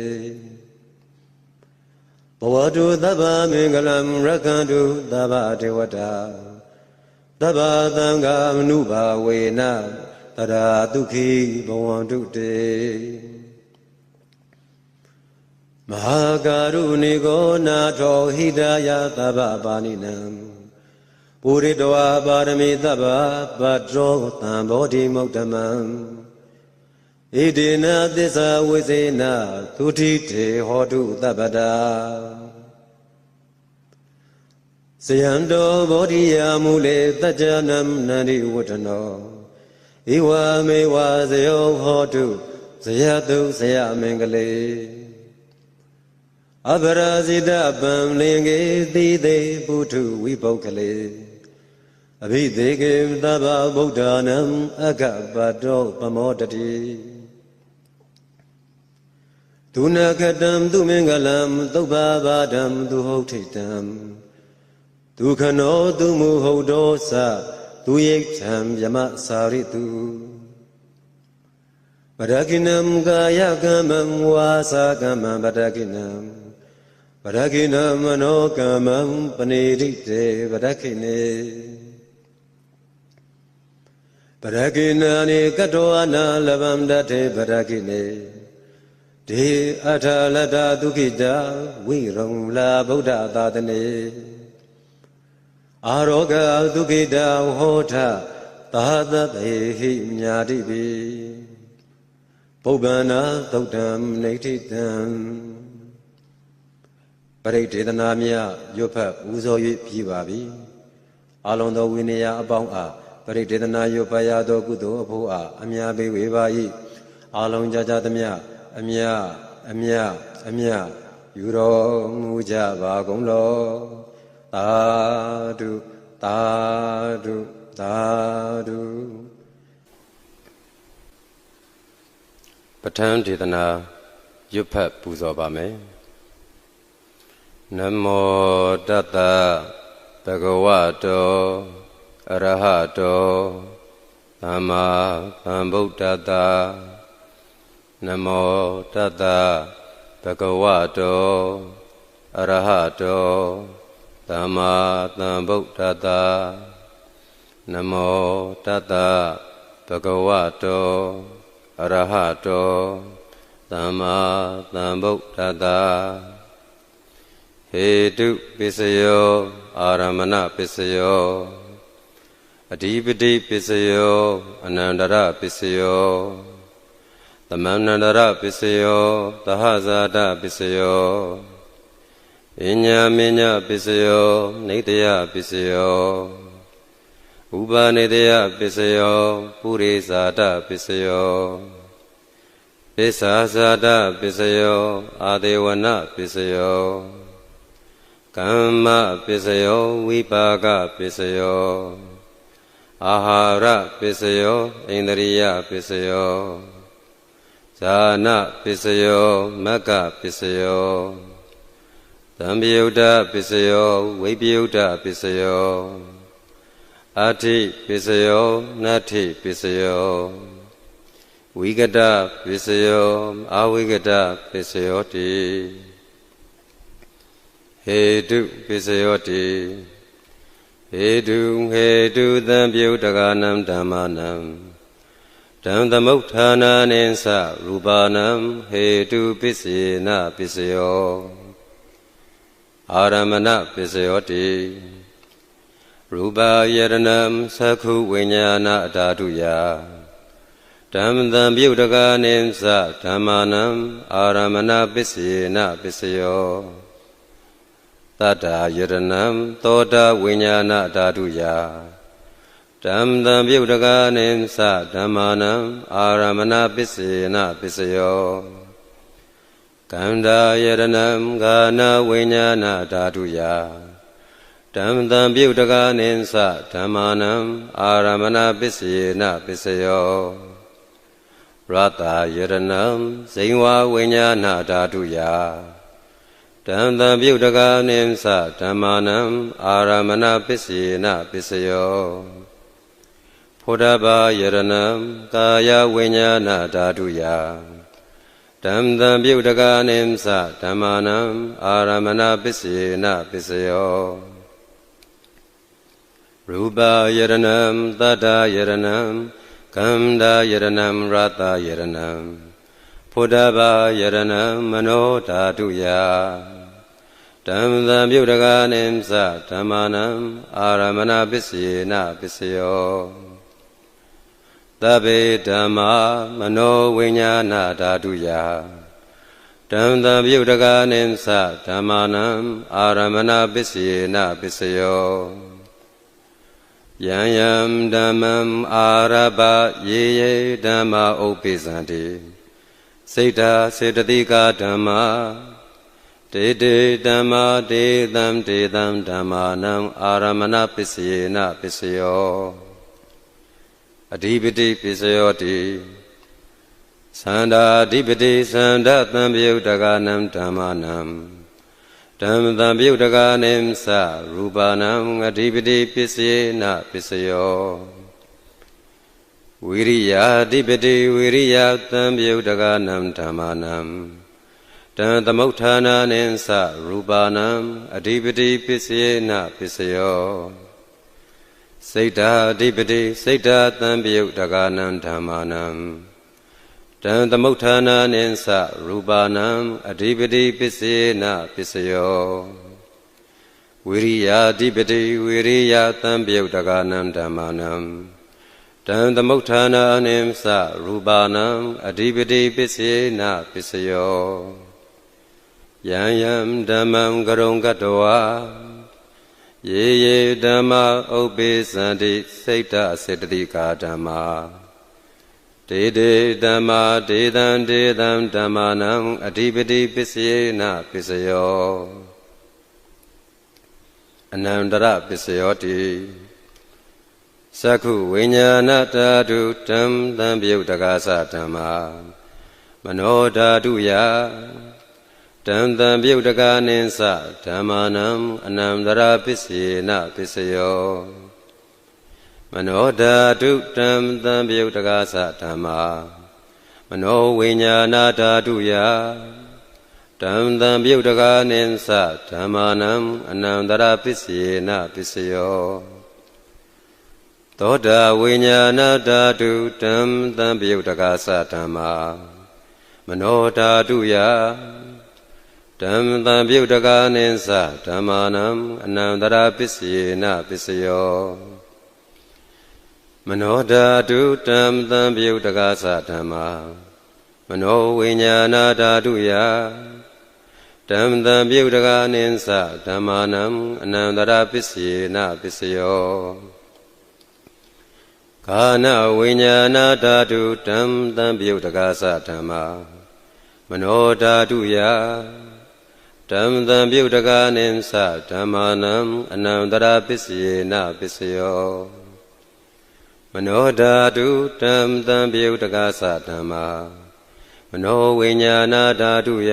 ဘဝတုသဗ္ဗမင်္ဂလံရက္ခန္တုသဗ္ဗဒေဝတာသဗ္ဗသံဃာ ानु ဘာဝေနသဒ္ဓါဒုက္ခိဘဝန္တုတေမဟာကာရုဏိကောနာထောဟိတယသဗ္ဗပါဏိနံပုရိတဝါပါရမိသဗ္ဗပတ္တောသံဘောဓိမုတ်တမံဣတိနာသစ္စာဝိစေနသုထိတေဟောတုသဗ္ဗတာဇယံတောဘောဓိယာမူလေတัจ जा နံနန္ဒီဝတ္တနောဧဝမေဝဇယောဟောတုဇယတုဇယမင်္ဂလေအပရာဇိတပံလင်္ကေတိသေပုထုဝိပုဂ္ဂလေအဘိသေကေသဗ္ဗဗုဒ္ဓနံအဂပတောပမောတတိဒုနကတံသူမင်္ဂလံသုဗ္ဗဘာဒံသူဟုတ်ထိတံဒုခနောသူမူဟုတ်တောသသူယိထံယမစာရိတုပရကိနံကာယကမ္မံဝါစာကမ္မံပရကိနံပရကိနံမနောကမ္မံပနေတိတေပရကိနေပရကိနာနိကတောအနာလဗံတတေပရကိနေဒေအထလတ္တဒုက္ခိတဝိရုံလာဗုဒ္ဓသာသနေအာရောဂဒုက္ခိတဟောထသာသတေဟိညာတိပိပုဗ္ဗန္နာသုတ်တံနေဋ္ဌိတံ ရိတ်ဒေသနာမြရွတ်ဖတ်ပူဇော်၍ပြီးပါပြီအလုံးသောဝိနည်းအပေါင်းအားပရိတ်ဒေသနာရွတ်ဖတ်ရသောကုသိုလ်အဖို့အားအမြတ်ပေးဝေပါ၏အလုံးကြကြသမျှအမြယူတော်မူကြပါကုန်လောသာဓုသာဓုသာဓုပဋ္ဌာန်းဒေသနာရွတ်ဖတ်ပူဇော်ပါမယ်နမောတတ္တဘဂဝတောအရဟတောသမ္မာသမ္ဗုဒ္ဓတ္တနမောတတ္တဘဂဝတောအရဟတောသမ္မာသမ္ဗုဒ္ဓတ္တနမောတတ္တဘဂဝတောအရဟတောသမ္မာသမ္ဗုဒ္ဓတ္တဟေတုပစ္စယောအာရမဏပစ္စယောအဓိပတိပစ္စယောအနန္တရပစ္စယောသမန္နန္တရပစ္စယောသဟဇာတပစ္စယောပညာမညပစ္စယောနေတယပစ္စယောဥပနေတယပစ္စယောပုရိဇာတပစ္စယောပစ္ဆာဇာတပစ္စယောအာဒေဝနပစ္စယောကမ္မပစ္စယောဝိပါကပစ္စယောအာဟာရပစ္စယောဣန္ဒရိယပစ္စယောဇာနပစ္စယောမဂ္ဂပစ္စယောသံပယုဒ္ဓပစ္စယောဝိပယုဒ္ဓပစ္စယောအာထိပစ္စယောနတ္ထိပစ္စယောဝိကတပစ္စယောအာဝိကတပစ္စယောတိဟေတုပစ္စယောတိဟေတုသံပြုတကနံဓမ္မာနံဓမ္သမုဋ္ဌာနာနိသရူပါနံဟေတုပစ္စေနပစ္စယောအာရမဏပစ္စယောတိရူပယရဏံသက္ခုဝိညာဏအဓာတုယဓမ္မသံပြုတကနိသဓမ္မာနံအာရမဏပစ္စေနပစ္စယောသတ္တယရဏံသောတာဝိညာဏဓာတုယဓမ္မသံပြုတကနိသဓမ္မာနံအာရမဏပစ္စေနပစ္စယောကန္ဓာယရဏံဂာနဝိညာဏဓာတုယဓမ္မသံပြုတကနိသဓမ္မာနံအာရမဏပစ္စေနပစ္စယောရတယရဏံဇိဝဝိညာဏဓာတုယဓမ္မသံပြုတကနိသဓမ္မာနံအာရမဏပစ္စေနပစ္စယောဖုဒ္ဓဘာယရဏံကာယဝိညာဏဓာတုယဓမ္မသံပြုတကနိသဓမ္မာနံအာရမဏပစ္စေနပစ္စယောရူပယရဏံသတ္တယရဏံကန္ဓာယရဏံရတယရဏံဖုဒ္ဓဘာယရဏံမနောဓာတုယဓမ္မသံပြုတကနိသဓမ္မာနံအာရမဏပစ္စေနပစ္စယောသဗ္ဗေဓမ္မာမနောဝိညာဏဓာတုယဓမ္မသံပြုတကနိသဓမ္မာနံအာရမဏပစ္စေနပစ္စယောယံယံဓမ္မံအာရဘယေယေဓမ္မာဥပ္ပိသန္တိစိတ်တာစေတသိကဓမ္မာတေတေဓမ္မာတေသံဓမ္မာနံအာရမဏပစ္စေနပစ္စယောအဓိပတိပစ္စယောတိသန္တာအဓိပတိသန္တာသံပြုတကနံဓမ္မာနံဓမ္မသံပြုတကနိသရူပနံအဓိပတိပစ္စေနပစ္စယောဝိရိယအဓိပတိဝိရိယသံပြုတကနံဓမ္မာနံတံသမုဋ္ဌာနာနိသရူပနံအဓိပတိပစ္စေနပစ္စယောစိတ်ဓာအဓိပတိစိတ်ဓာသံပြုတကနံဓမ္မာနံတံသမုဋ္ဌာနာနိသရူပနံအဓိပတိပစ္စေနပစ္စယောဝိရိယအဓိပတိဝိရိယသံပြုတကနံဓမ္မာနံတံသမုဋ္ဌာနာနိသရူပနံအဓိပတိပစ္စေနပစ္စယောယ ယံယံဓမ္မံကရုံကတဝါယေယေဓမ္မဥပ္ပိသန္တိစိတ်တစေတတိကာဓမ္မာဒေဒေဓမ္မာဒေသံဒေသံဓမ္မာနံအဓိပတိပစ္စယေနပစ္စယောအနန္တရပစ္စယောတိသက္ခုဝိညာဏဓာတုဓမ္မသံပြုတ်တကာသဓမ္မာမနောဓာတုယဓမ္မသံပြုတ်တကာနိသဓမ္မာနံအနန္တရပစ္စယေနပစ္စယောမနောဓာတုဓမ္မသံပြုတ်တကာသဓမ္မာမနောဝိညာဏဓာတုယဓမ္မသံပြုတ်တကာနိသဓမ္မာနံအနန္တရပစ္စယေနပစ္စယောသောတာဝိညာဏဓာတုဓမ္မသံပြုတ်တကာသဓမ္မာမနောဓာတုယဓမ္မသံပြုတ်တကာနိသဓမ္မာနံအနန္တရပစ္စယေနပစ္စယောမနောဓာတုဓမ္မသံပြုတ်တကာသဓမ္မာမနောဝိညာဏဓာတုယဓမ္မသံပြုတ်တကာနိသဓမ္မာနံအနန္တရပစ္စယေနပစ္စယောခာနဝိညာဏဓာတုဓမ္မသံပြုတ်တကာသဓမ္မာမနောဓာတုယဓမ္မသံပြုတ်တကာနိသဓမ္မာနံအနန္တရပစ္စယေနပစ္စယောမနောဓာတုဓမ္မသံပြုတ်တကာသဓမ္မာမနောဝိညာဏဓာတုယ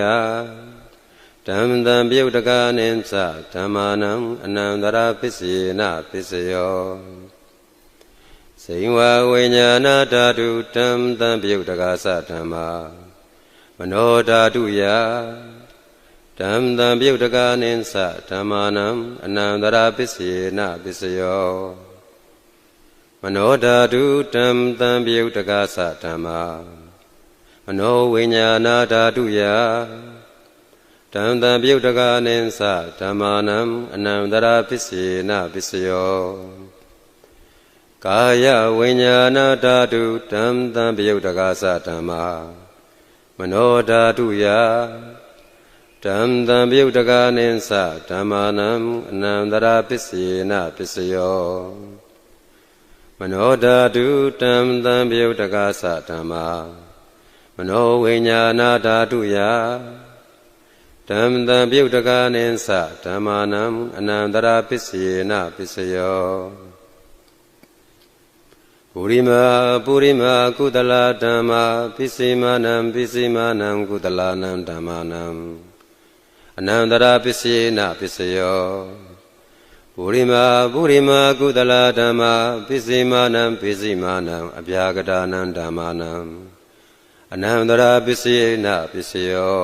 ဓမ္မသံပြုတ်တကာနိသဓမ္မာနံအနန္တရပစ္စယေနပစ္စယောစိဝဝိညာဏဓာတုဓမ္မသံပြုတ်တကာသဓမ္မာမနောဓာတုယဓမ္မသံပြုတ်တကာနိသဓမ္မာနံအနန္တရပစ္စယေနပစ္စယောမနောဓာတုဓမ္မသံပြုတ်တကာသဓမ္မာမနောဝိညာဏဓာတုယဓမ္မသံပြုတ်တကာနိသဓမ္မာနံအနန္တရပစ္စယေနပစ္စယောကာယဝိညာဏဓာတုဓမ္မသံပြုတ်တကာသဓမ္မာမနောဓာတုယဓမ္မသံပြုတ်တကာနိသဓမ္မာနံအနန္တရပစ္စယေနပစ္စယောမနောဓာတုဓမ္မသံပြုတ်တကာသဓမ္မာမနောဝိညာဏဓာတုယဓမ္မသံပြုတ်တကာနိသဓမ္မာနံအနန္တရပစ္စယေနပစ္စယောပုရိမာပုရိမာကုသလဓမ္မာပိစိမာနံပိစိမာနံကုသလနံဓမ္မာနံအနန္တရပစ္စယေနပစ္စယောပုရိမာပုရိမာကုသလဓမ္မာပိစိမာနံပိစိမာနံအဗျာကတာနံဓမ္မာနံအနန္တရပစ္စယေနပစ္စယော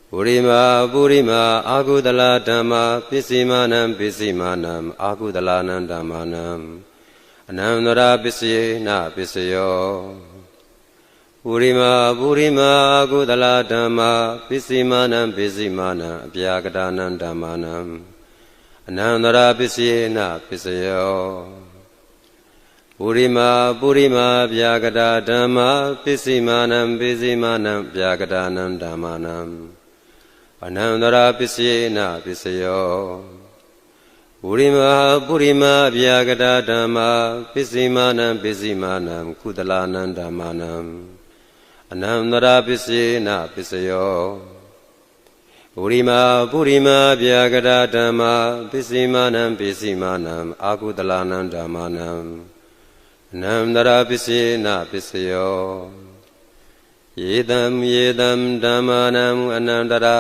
ပုရိမာပုရိမာအာကုသလဓမ္မာပိစိမာနံပိစိမာနံအာကုသလနံဓမ္မာနံအနန္တရပစ္စယေနပစ္စယောပုရိမာပုရိမာကုသလဓမ္မာပိစိမာနံပိစိမာနံအဗျာကတာနံဓမ္မာနံအနန္တရပစ္စယေနပစ္စယောပုရိမာပုရိမာဗျာကတာဓမ္မာပိစိမာနံပိစိမာနံဗျာကတာနံဓမ္မာနံအနန္တရပစ္စယေနပစ္စယောပုရိမာပုရိမာဗျာကတာဓမ္မာပိစိမာနံပိစိမာနံကုသလနံဓမ္မာနံအနန္တရပစ္စယေနပစ္စယောပုရိမာပုရိမာဗျာကတာဓမ္မာပိစိမာနံပိစိမာနံအာကုသလနံဓမ္မာနံအနန္တရပစ္စယေနပစ္စယောယေတံယေတံဓမ္မာနံအနန္တရာ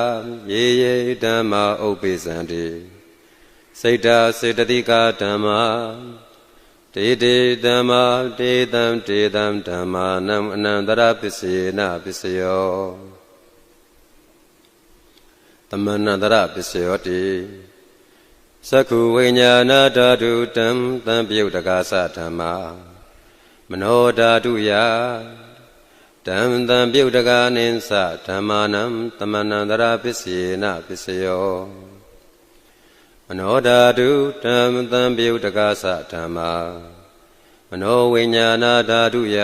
ယေယေဓမ္မာဥပ္ပိသန္တိစိတ်တစေတသိကာဓမ္မာတေတေဓမ္မာတေတံတေတံဓမ္မာနံအနန္တရပစ္စယေနပစ္စယောသမဏန္တရပစ္စယောတိသက္ခုဝိညာဏဓာတုဓမ္မသံပြုတ်တကာသဓမ္မာမနောဓာတုယဓမ္မသံပြုတ်တကာနိသဓမ္မာနံသမဏန္တရပစ္စယေနပစ္စယောမနောဓာတုဓမ္မသံပြုတ်တကာသဓမ္မာမနောဝိညာဏဓာတုယ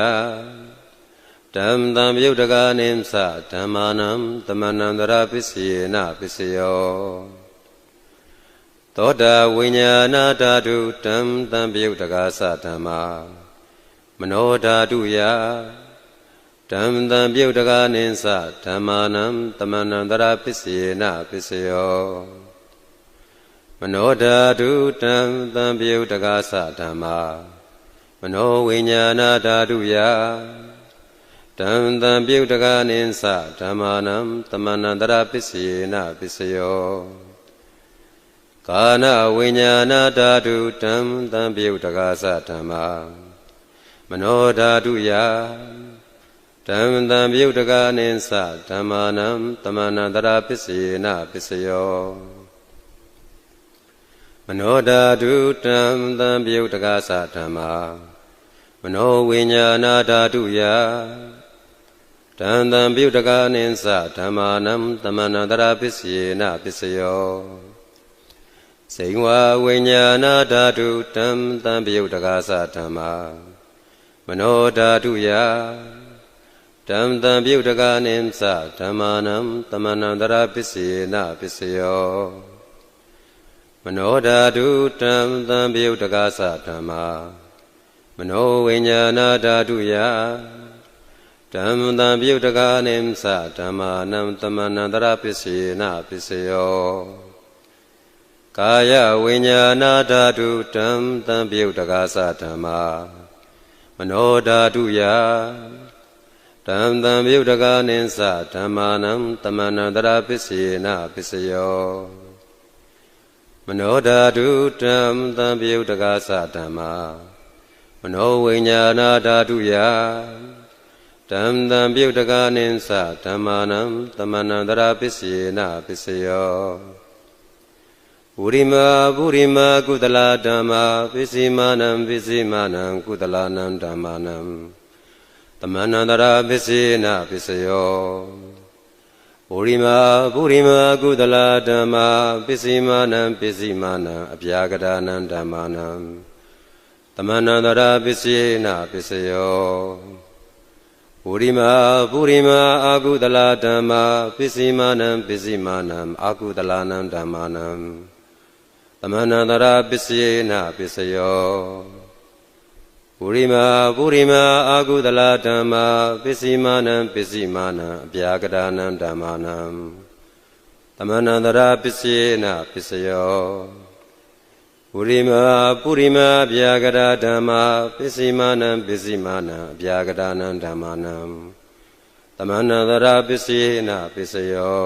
ဓ ဓမ္မယုတ်တကာနိသဓမ္မာနံသမဏန္တရာပစ္စယေနပစ္စယောသောတာဝိညာဏဓာတုဓမ္မယုတ်တကာသဓမ္မာမနောဓာတုယဓမ္မယုတ်တကာနိသဓမ္မာနံသမဏန္တရာပစ္စယေနပစ္စယောမနောဓာတုဓမ္မယုတ်တကာသဓမ္မာမနောဝိညာဏဓာတုယဓမ္မယုတ်တကာနိသဓမ္မာနံသမဏန္တရာပစ္စယေနပစ္စယောကာနဝိညာဏဓာတုဓမ္မယုတ်တကာသဓမ္မာမနောဓာတုယဓမ္မယုတ်တကာနိသဓမ္မာနံသမဏန္တရာပစ္စယေနပစ္စယောမနောဓာတုဓမ္မယုတ်တကာသဓမ္မာမနောဝိညာဏဓာတုယဓမ္မယုတ်တကာနိသဓမ္မာနံသမဏန္တရာပစ္စယေနပစ္စယောစိံဝဝိညာဏဓာတုဓမ္မယုတ်တကာသဓမ္မာမနောဓာတုယဓမ္မယုတ်တကာနိသဓမ္မာနံသမဏန္တရာပစ္စယေနပစ္စယောမနောဓာတုဓမ္မယုတ်တကာသဓမ္မာမနောဝိညာဏဓာတုယဓမ္မယုတ်တကာနိသဓမ္မာနံသမဏန္တရာပစ္စယေနပစ္စယောကာယဝိညာဏဓာတုဓမ္မယုတ်တကာသဓမ္မာမနောဓာတုယဓမ္မယုတ်တကာနိသဓမ္မာနံသမဏန္တရာပစ္စယေနပစ္စယောမနောဓာတုဓမ္မယုတ်တကာသဓမ္မာမနောဝိညာဏဓာတုယဓမ္မယုတ်တကာနိသဓမ္မာနံသမဏန္တရာပစ္စယေနပစ္စယောပုရိမာကုသလဓမ္မာပစ္စည်းမာနံပစ္စည်းမာနံကုသလနံဓမ္မာနံသမဏန္တရာပစ္စယေနပစ္စယောပုရိမာကုသလဓမ္မာပစ္စည်းမာနံပစ္စည်းမာနံအပြာကတာနံဓမ္မာနံသမဏန္တရာပစ္စယေနပစ္စယောပုရိမာအာကုသလဓမ္မာပစ္စည်းမာနံပစ္စည်းမာနံအာကုသလနံဓမ္မာနံသမဏန္တရာပစ္စယေနပစ္စယောပုရိမာအာကုသလဓမ္မာပစ္စည်းမာနံပစ္စည်းမာနံအပြာကတာနံဓမ္မာနံသမဏန္တရာပစ္စယေနပစ္စယောပုရိမာအပြာကတာဓမ္မာပစ္စည်းမာနံပစ္စည်းမာနံအပြာကတာနံဓမ္မာနံသမဏန္တရာပစ္စယေနပစ္စယော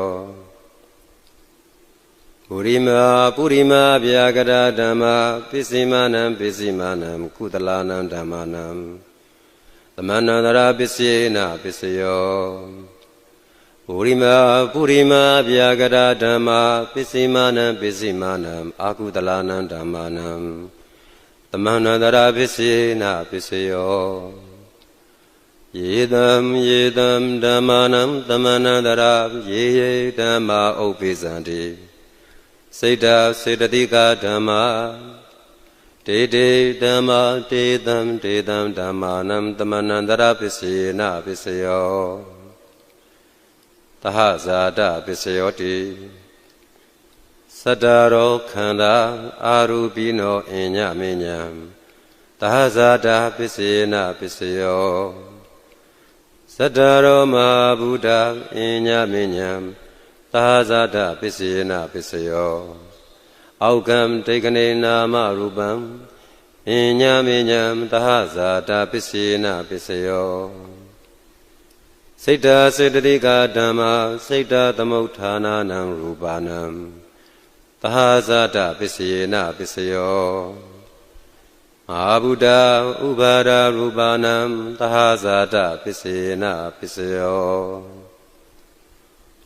ပုရိမာအပြာကတာဓမ္မာပစ္စည်းမာနံပစ္စည်းမာနံကုသလနံဓမ္မာနံသမဏန္တရာပစ္စယေနပစ္စယောပုရိမာအပြာကတာဓမ္မာပစ္စည်းမာနံပစ္စည်းမာနံအာကုသလနံဓမ္မာနံသမဏန္တရာပစ္စယေနပစ္စယောယေတံဓမ္မာနံသမဏန္တရာယေဓမ္မာဥပ္ပိသန္တိစေတသိကဓမ္မာတေဓမ္မာတေတံဓမ္မာနံသမဏန္တရာပစ္စယေနပစ္စယောသဟဇာတပစ္စယောတိသတ္တရောခန္ဓာအာရူပိနောအညမညံသဟဇာတပစ္စယေနပစ္စယောသတ္တရောမဟာဗုဒ္ဓအညမညံသဟဇာတပစ္စယေနပစ္စယောအောက်ကံတေကနေနာမရူပံအညမညံသဟဇာတပစ္စယေနပစ္စယောစေတသိကဓမ္မာစေတသမုဋ္ဌာနာနံရူပနံသဟဇာတပစ္စယေနပစ္စယောမဟာဗုဒ္ဓဥပါဒရူပနံသဟဇာတပစ္စယေနပစ္စယော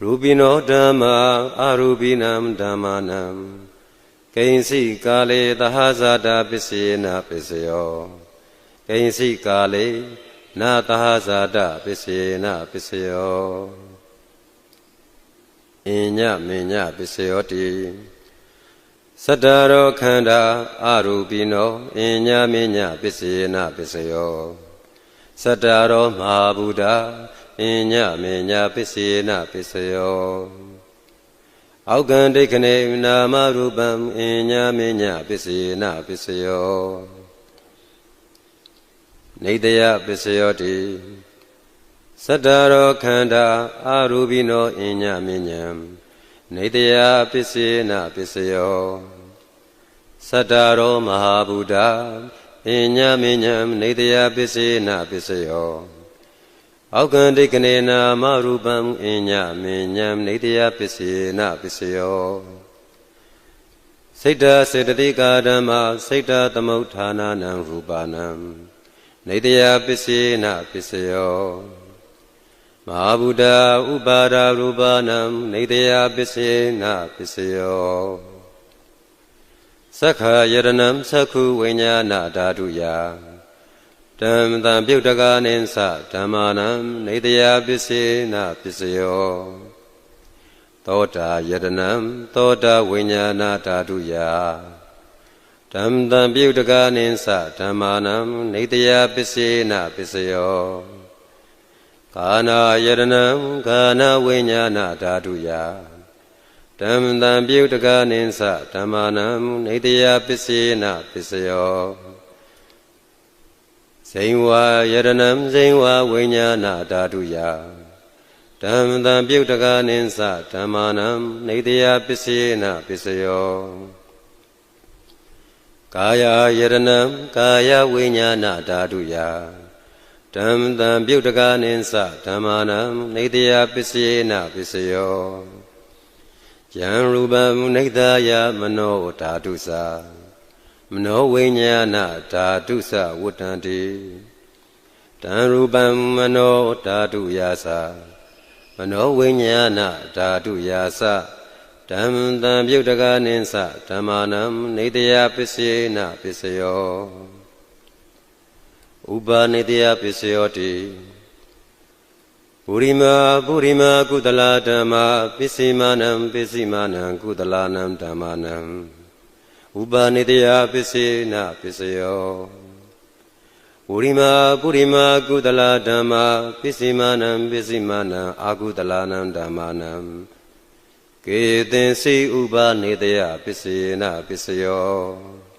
ရူပိနောဓမ္မာအရူပိနံဓမ္မာနံကိဉ္စိကာလေသဟဇာတပစ္စယေနပစ္စယောကိဉ္စိကာလေနာသဟဇာတပစ္စယေနပစ္စယောအညမညပစ္စယောတိသတ္တရောခန္ဓာအရူပိနောအညမညပစ္စယေနပစ္စယော စတ္တရောမဟာဗုဒ္ဓအညမေညာပစ္စေနပစ္စယောအောက်ကံဒိဋ္ဌနေနာမရူပံအညမေညာပစ္စေနပစ္စယောနေတယပစ္စယောတိစတ္တရောခန္ဓာအာရူပိနောအညမေညာနေတယပစ္စေနပစ္စယောစတ္တရောမဟာဗုဒ္ဓအညမေညာနေတယပစ္စေနပစ္စယောအောက်ကံဒိဋ္ဌနေနာမရူပံအညမေညာနေတယပစ္စေနပစ္စယောစိတ်တစေတသိကာဓမ္မစိတ်တသမုဋ္ဌာနာနံရူပနံနေတယပစ္စေနပစ္စယောမဟာဗုဒ္ဓဥပါဒရူပနံနေတယပစ္စေနပစ္စယောသက္ခာယရဏံသက္ခုဝိညာဏဓာတုယဓမ္မတံပြုတ်တကာနိသဓမ္မာနံနေတယပစ္စေနပစ္စယောသောတာယတနံသောတာဝိညာဏဓာတုယဓမ္မတံပြုတ်တကာနိသဓမ္မာနံနေတယပစ္စေနပစ္စယောကာနာယတနံကာနဝိညာဏဓာတုယဓမ္မတံပြုတ်တကာနိသဓမ္မာနံနေတယပစ္စေနပစ္စယောဇိဝါယရဏံဇိဝါဝိညာဏဓာတုယဓမ္မတံပြုတ်တကာနိသဓမ္မာနံနေတယပစ္စေနပစ္စယောကာယယရဏံကာယဝိညာဏဓာတုယဓမ္မတံပြုတ်တကာနိသဓမ္မာနံနေတယပစ္စေနပစ္စယောယံရူပံနေတယမနောဓာတုသမနောဝိညာဏဓာတုသဝတ္တန္တိတံရူပံမနောဓာတုယာသမနောဝိညာဏဓာတုယာသဓမ္မတံပြုတ်တကာနိသဓမ္မာနံနေတယပစ္စေနပစ္စယောဥပါနေတယပစ္စယောတိပုရိမာကုသလဓမ္မာပစ္စေမနံပစ္စေမနံကုသလနံဓမ္မာနံဥပါနေတယပစ္စေနပစ္စယောပုရိမာကုသလဓမ္မာပစ္စေမနံပစ္စေမနံအာကုသလနံဓမ္မာနံကေသင်္စိဥပါနေတယပစ္စေနပစ္စယော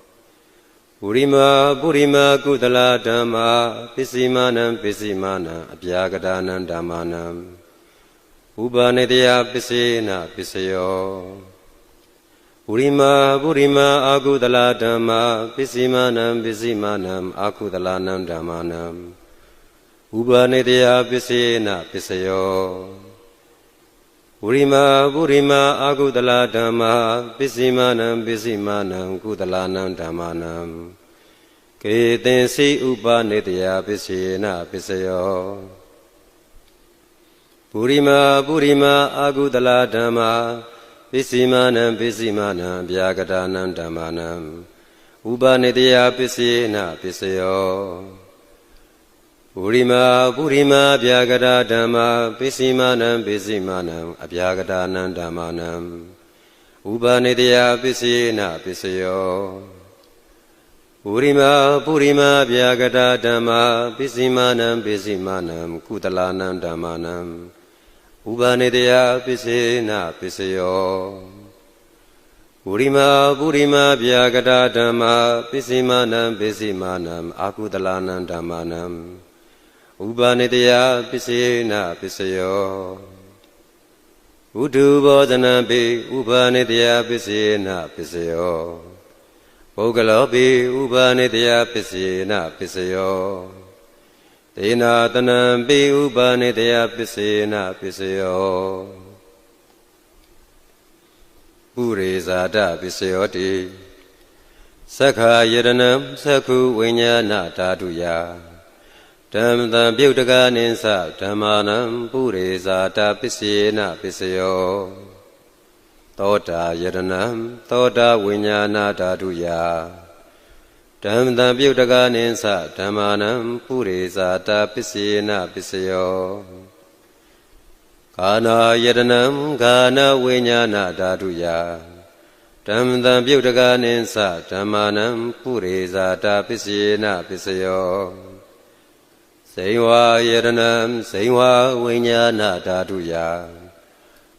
ပုရိမာကုသလဓမ္မာပစ္စေမနံပစ္စေမနံအပြာကတာနံဓမ္မာနံဥပါနေတယပစ္စေနပစ္စယောပုရိမာအာကုသလဓမ္မာပစ္စေမနံပစ္စေမနံအာကုသလနံဓမ္မာနံဥပါနေတယပစ္စေနပစ္စယောပုရိမာအာကုသလဓမ္မာပစ္စေမနံပစ္စေမနံကုသလနံဓမ္မာနံကေသင်္စိဥပါနေတယပစ္စေနပစ္စယောပုရိမာအာကုသလဓမ္မာပစ္စေမနံပစ္စေမနံဗျာကတာနံဓမ္မာနံဥပါနေတယပစ္စေနပစ္စယောပုရိမာဗျာကတာဓမ္မာပစ္စေမနံပစ္စေမနံအဗျာကတာနံဓမ္မာနံဥပါနေတယပစ္စေနပစ္စယောပုရိမာဗျာကတာဓမ္မာပစ္စေမနံပစ္စေမနံကုသလနံဓမ္မာနံဥပါနေတယပစ္စေနပစ္စယောပုရိမာဗျာကတာဓမ္မာပစ္စေမနံပစ္စေမနံအာကုသလနံဓမ္မာနံဥပါနေတယပစ္စေနပစ္စယောဥတုဘောဇနံပိဥပါနေတယပစ္စေနပစ္စယောပုဂ္ဂလောပိဥပါနေတယပစ္စေနပစ္စယောဒေနာတနံပိဥပါနေတယပစ္စေနပစ္စယောပုရိဇာတပစ္စယောတိသက္ခာယရဏံသက္ခုဝိညာဏဓာတုယဓမ္မတံပြုတ်တကာနိသဓမ္မာနံပုရိဇာတပစ္စေနပစ္စယောသောတာယရဏံသောတာဝိညာဏဓာတုယဓမ္မတံပြုတ်တကာနိသဓမ္မာနံပုရိဇာတပစ္စေနပစ္စယောကာနာယတနံကာနဝိညာဏဓာတုယဓမ္မတံပြုတ်တကာနိသဓမ္မာနံပုရိဇာတပစ္စေနပစ္စယော စိဝါယရဏံစိဝါဝိညာဏဓာတုယ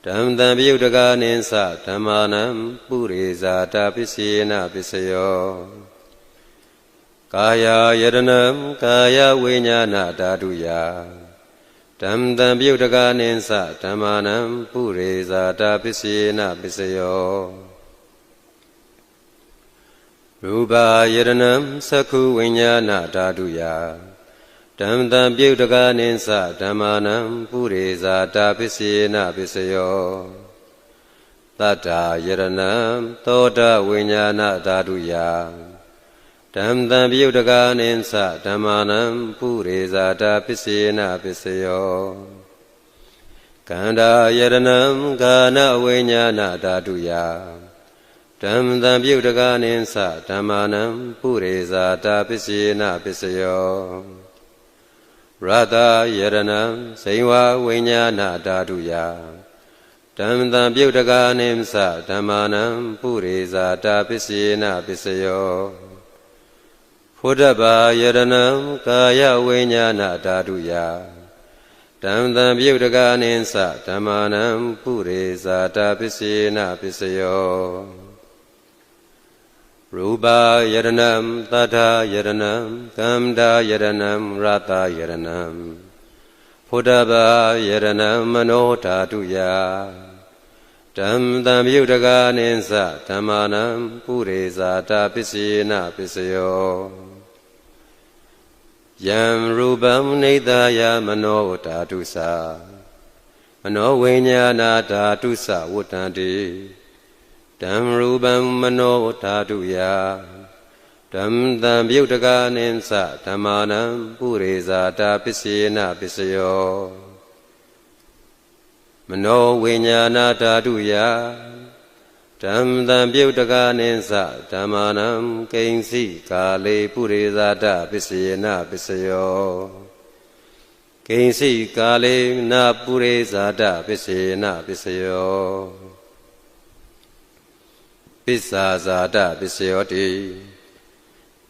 ဓမ္မတံပြုတ်တကာနိသဓမ္မာနံပုရိဇာတာပစ္စေနပစ္စယောကာယယရဏံကာယဝိညာဏဓာတုယဓမ္မတံပြုတ်တကာနိသဓမ္မာနံပုရိဇာတာပစ္စေနပစ္စယောရူပယရဏံသက္ခုဝိညာဏဓာတုယဓမ္မတံပြုတ်တကာနိသဓမ္မာနံပုရိဇာတာပစ္စေနပစ္စယောသတ္တာယရဏံသောတာဝိညာဏဓာတုယဓမ္မတံပြုတ်တကာနိသဓမ္မာနံပုရိဇာတာပစ္စေနပစ္စယောကန္တာယရဏံကာနဝိညာဏဓာတုယဓမ္မတံပြုတ်တကာနိသဓမ္မာနံပုရိဇာတာပစ္စေနပစ္စယောရတယရဏံစိဝါဝိညာဏဓာတုယဓမ္မတံပြုတ်တကာနိသဓမ္မာနံပုရိဇာတာပစ္စေနပစ္စယောဖုဒ္ဓဘာယရဏံကာယဝိညာဏဓာတုယဓမ္မတံပြုတ်တကာနိသဓမ္မာနံပုရိဇာတာပစ္စေနပစ္စယောရူပယရဏံသတ္ထာယရဏံကမ္တာယရဏံရတယရဏံဖုဒ္ဓဘာယရဏံမနောဓာတုယဓမ္မတံပြုတ်တကာနိသဓမ္မာနံပုရိဇာတာပစ္စေနပစ္စယောယံရူပံနေတယမနောဓာတုသမနောဝိညာဏဓာတုသဝတ္တံတိဓမ္မရူပံမနောဓာတုယဓမ္မတံပြုတ်တကာနိသဓမ္မာနံပုရိဇာတာပစ္စေနပစ္စယောမနောဝိညာဏဓာတုယဓမ္မတံပြုတ်တကာနိသဓမ္မာနံကိဉ္စိကာလေပုရိဇာတာပစ္စေနပစ္စယောကိဉ္စိကာလေနပုရိဇာတာပစ္စေနပစ္စယောပစ္ဆာဇာတပစ္စယောတိ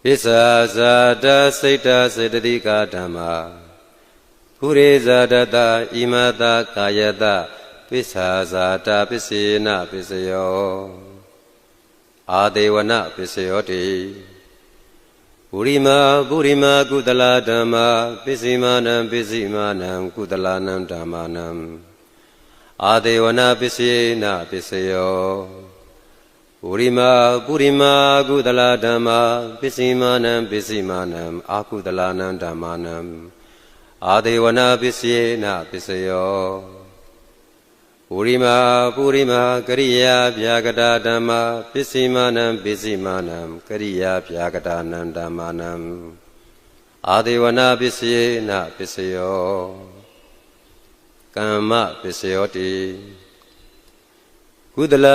ပစ္ဆာဇာတစိတ်တစေတသိကာဓမ္မာပုရိဇာတတဣမတကာယတပစ္ဆာဇာတပစ္စေနပစ္စယောအာဒေဝနပစ္စယောတိပုရိမာကုသလဓမ္မာပစ္စိမာနံကုသလနံဓမ္မာနံအာဒေဝနပစ္စေနပစ္စယောပုရိမာကုသလဓမ္မာပစ္စိမာနံအာကုသလနံဓမ္မာနံအာဒေဝနာပစ္စေနပစ္စယောပုရိမာကရိယာဗျာကတာဓမ္မာပစ္စိမာနံကရိယာဗျာကတာနံဓမ္မာနံအာဒေဝနာပစ္စေနပစ္စယောကမ္မပစ္စယောတိကုသလ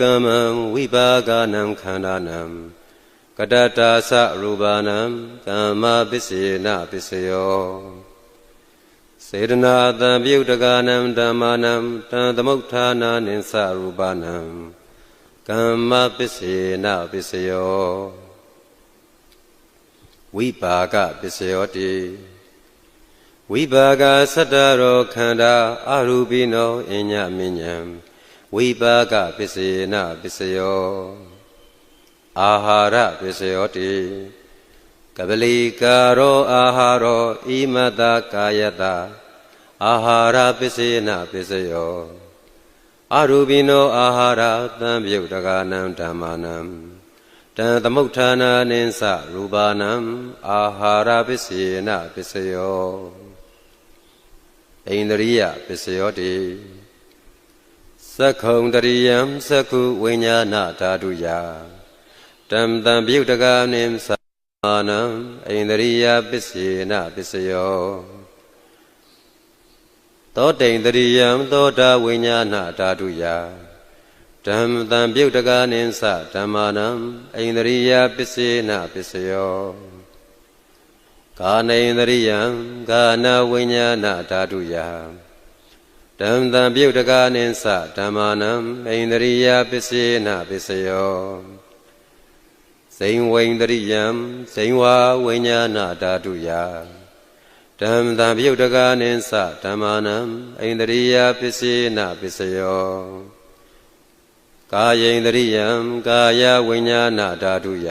ကမ္မံဝိပါကနံခန္ဓာနံကတတာသရူပနံကမ္မပစ္စေနပစ္စယောစေတနာတံပြုတ်တကာနံဓမ္မာနံတံသမုဋ္ဌာနာနိသရူပနံကမ္မပစ္စေနပစ္စယောဝိပါကပစ္စယောတိဝိပါကသတ္တရောခန္ဓာအရူပိနောအညမဉ္ဇံဝိပါကပစ္စေနပစ္စယောအာဟာရပစ္စယောတိကပလီကာရောအာဟာရောဣမတကာယတအာဟာရပစ္စေနပစ္စယောအရူပိနောအာဟာရသံပြုတ်တကာနံဓမ္မာနံတံသမုဋ္ဌာနာနိသရူပနံအာဟာရပစ္စေနပစ္စယောဣန္ဒရိယပစ္စယောတိသက္ခုံတရိယံသက္ခုဝိညာဏဓာတုယဓမ္မတံပြုတ်တကာနိသမာနံဣန္ဒရိယပစ္စေနပစ္စယောသောတိန္ဒရိယံသောတာဝိညာဏဓာတုယဓမ္မတံပြုတ်တကာနိသဓမ္မာနံဣန္ဒရိယပစ္စေနပစ္စယောကာနေန္ဒရိယံကာနဝိညာဏဓာတုယဓမ္မတံပြုတ်တကာနိသဓမ္မာနံဣန္ဒရိယပစ္စေနပစ္စယောဇိဝိန္ဒရိယံဇိဝဝိညာဏဓာတုယ ဓမ္မတံပြုတ်တကားနိသဓမ္မာနံဣန္ဒရိယပစ္စေနပစ္စယောကာယိန္ဒရိယံကာယဝိညာဏဓာတုယ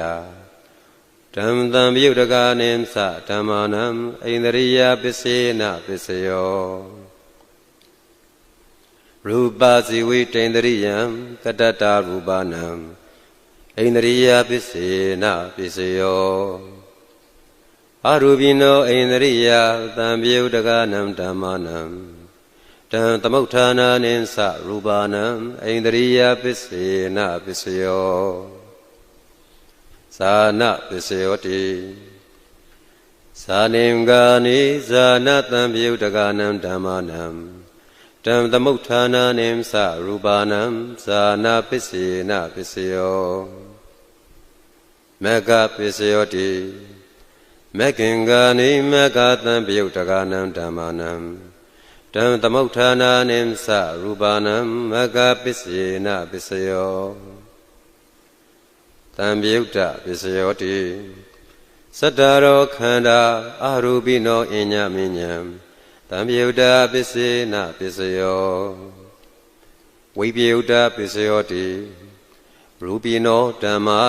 ဓမ္မတံပြုတ်တကားနိသဓမ္မာနံဣန္ဒရိယပစ္စေနပစ္စယောရူပဇိဝိတေန္ဒရိယံကတ္တတရူပနံဣန္ဒရိယပစ္စေနပစ္စယောအရူပိနောဣန္ဒရိယသံပြုတ်တကာနံဓမ္မာနံတံသမုဋ္ဌာနာနိသရူပနံဣန္ဒရိယပစ္စေနပစ္စယောဇာနပစ္စယောတိဇာနိံဂာနိဇာနသံပြုတ်တကာနံဓမ္မာနံတံသမုဋ္ဌာနာနိသရူပနံဇာနပစ္စေနပစ္စယောမေဃပစ္စယောတိမေခင်္ဂာနိမေဃသံပြုတ်တကာနံဓမ္မာနံတံသမုဋ္ဌာနာနိသရူပနံမေဃပစ္စေနပစ္စယောသံပြုတ်တပစ္စယောတိသတ္တရောခန္ဓာအရူပိနောအညမညံသံပြုတ်တပစ္စေနပစ္စယောဝိပယုတ်တပစ္စယောတိရူပိနောဓမ္မာ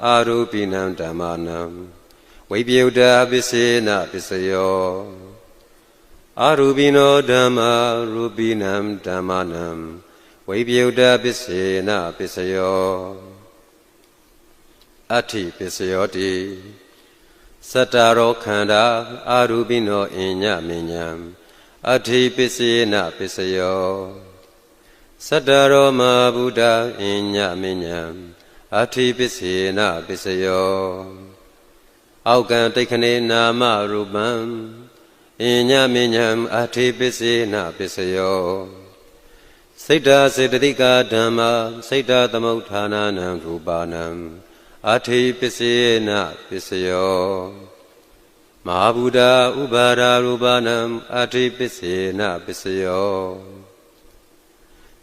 အာရူပိနံဓမ္မာနံဝိပယုတ်တပစ္စေနပစ္စယောအာရူပိနောဓမ္မာရူပိနံဓမ္မာနံဝိပယုတ်တပစ္စေနပစ္စယောအဋ္ဌိပစ္စယောတိသတ္တရောခန္ဓာအာရူပိနောအညမညံအဋ္ဌိပစ္စေနပစ္စယောသတ္တရောမဗုဒ္ဓအညမညံအဋ္ဌိပစ္စေနပစ္စယောအောက်ကံတိခဏေနာမရူပံအညမညံအဋ္ဌိပစ္စေနပစ္စယောစိတ်တာစေတသိကာဓမ္မာစိတ်တာသမုဋ္ဌာနာနံရူပနံအဋ္ဌိပစ္စေနပစ္စယောမဟာဗုဒ္ဓဥပါဒရူပနံအဋ္ဌိပစ္စေနပစ္စယော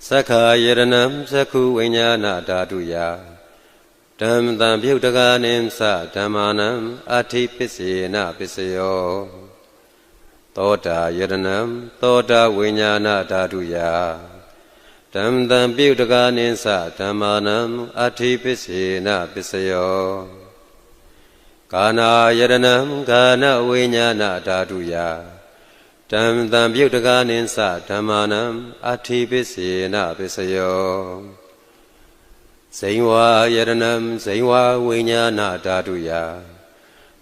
သက္ခာယရဏံသက္ခုဝိညာဏဓာတုယဓမ္မတံပြုတ်တကာနိသဓမ္မာနံအဋ္ဌိပစ္စေနပစ္စယောသောတာယရဏံသောတာဝိညာဏဓာတုယဓမ္မတံပြုတ်တကာနိသဓမ္မာနံအဋ္ဌိပစ္စေနပစ္စယောကာနာယရဏံကာနဝိညာဏဓာတုယဓမ္မတံပြုတ်တကာနိသဓမ္မာနံအဋ္ဌိပစ္စေနပစ္စယောဇိဝါယရဏံဇိဝါဝိညာဏဓာတုယ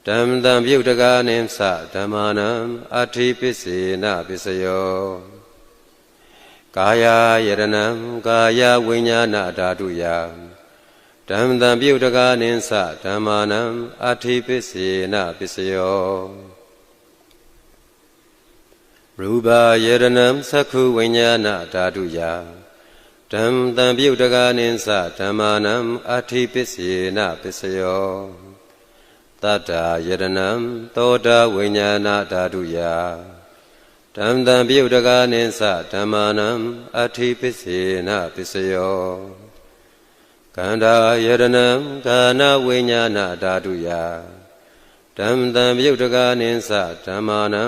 ဓမ္မတံပြုတ်တကာနိသဓမ္မာနံအဋ္ဌိပစ္စေနပစ္စယောကာယယရဏံကာယဝိညာဏဓာတုယဓမ္မတံပြုတ်တကာနိသဓမ္မာနံအဋ္ဌိပစ္စေနပစ္စယောရူပယရဏံသက္ခုဝိညာဏဓာတုယဓမ္မတံပြုတ်တကာနိသဓမ္မာနံအဋ္ဌိပစ္စေနပစ္စယောသတ္တယရဏံသောတာဝိညာဏဓာတုယဓမ္မတံပြုတ်တကာနိသဓမ္မာနံအဋ္ဌိပစ္စေနပစ္စယောကန္ဓာယရဏံကာနဝိညာဏဓာတုယဓမ္မတံပြုတ်တကာနိသဓမ္မာနံ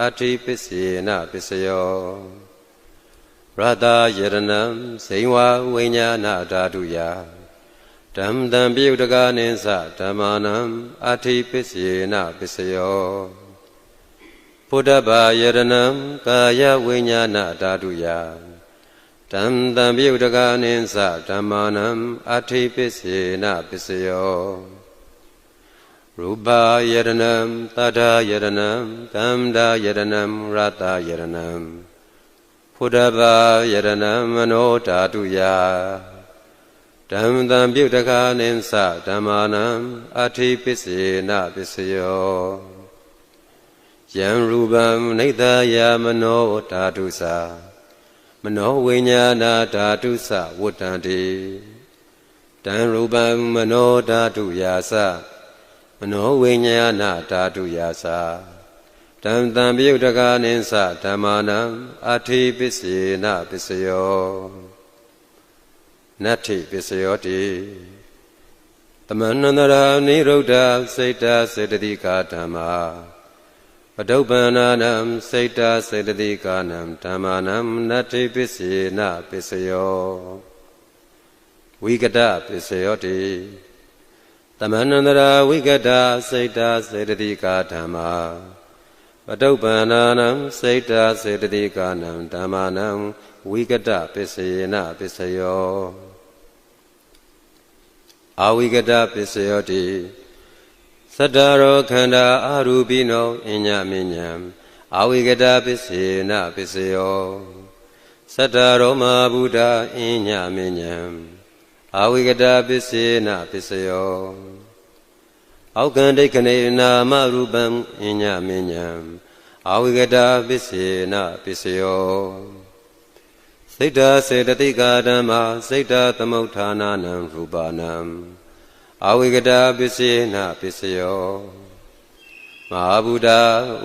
အဋ္ဌိပစ္စေနပစ္စယောရတယရဏံဇိဝဝိညာဏဓာတုယဓမ္မတံပြုတ်တကာနိသဓမ္မာနံအဋ္ဌိပစ္စေနပစ္စယောဘုဒ္ဓဘာယရဏံကာယဝိညာဏဓာတုယဓမ္မတံပြုတ်တကာနိသဓမ္မာနံအဋ္ဌိပစ္စေနပစ္စယောရူပယရဏံသတ္တယရဏံကမ္မဒယရဏံရတယရဏံဘုဒ္ဓဘာယရဏံမနောဓာတုယဓမ္မတံပြုတ်တကာနိသဓမ္မာနံအဋ္ဌိပစ္စေနပစ္စယောယံရူပံနိဒာယမနောဓာတုသမနောဝိညာဏဓာတုသဝတ္တံတိတံရူပံမနောဓာတုယာသမနောဝိညာဏဓာတုယာသဓမ္မတံပြုတ်တကာနိသဓမ္မာနံအဋ္ဌိပစ္စေနပစ္စယောနတ္ထိပစ္စယောတိသမန္နန္တရာနိရုဒ္ဓစိတ်တစေတသိကာဓမ္မာ ပတုပ္ပန္နာနံစိတ်တာစေတသိကာနံဓမ္မာနံနတ္ထိပစ္စေနပစ္စယောဝိကတပစ္စယောတိသမန္နန္တရာဝိကတစိတ်တာစေတသိကာဓမ္မာပတုပ္ပန္နာနံစိတ်တာစေတသိကာနံဓမ္မာနံဝိကတပစ္စေနပစ္စယောအဝိကတပစ္စယောတိသတ္တရောခန္ဓာအာရူပိနောအညမဉ္ဇံအဝိကတပစ္စေနပစ္စယောသတ္တရောမဗုဒ္ဓအညမဉ္ဇံအဝိကတပစ္စေနပစ္စယောအောက်ကံဒိဋ္ဌနေနာမရူပံအညမဉ္ဇံအဝိကတပစ္စေနပစ္စယောစိတ်တာစေတသိကာဓမ္မာစိတ်တာသမုဋ္ဌာနာနံရူပနံအဝိကတပစ္စေနပစ္စယောမဟာဗုဒ္ဓ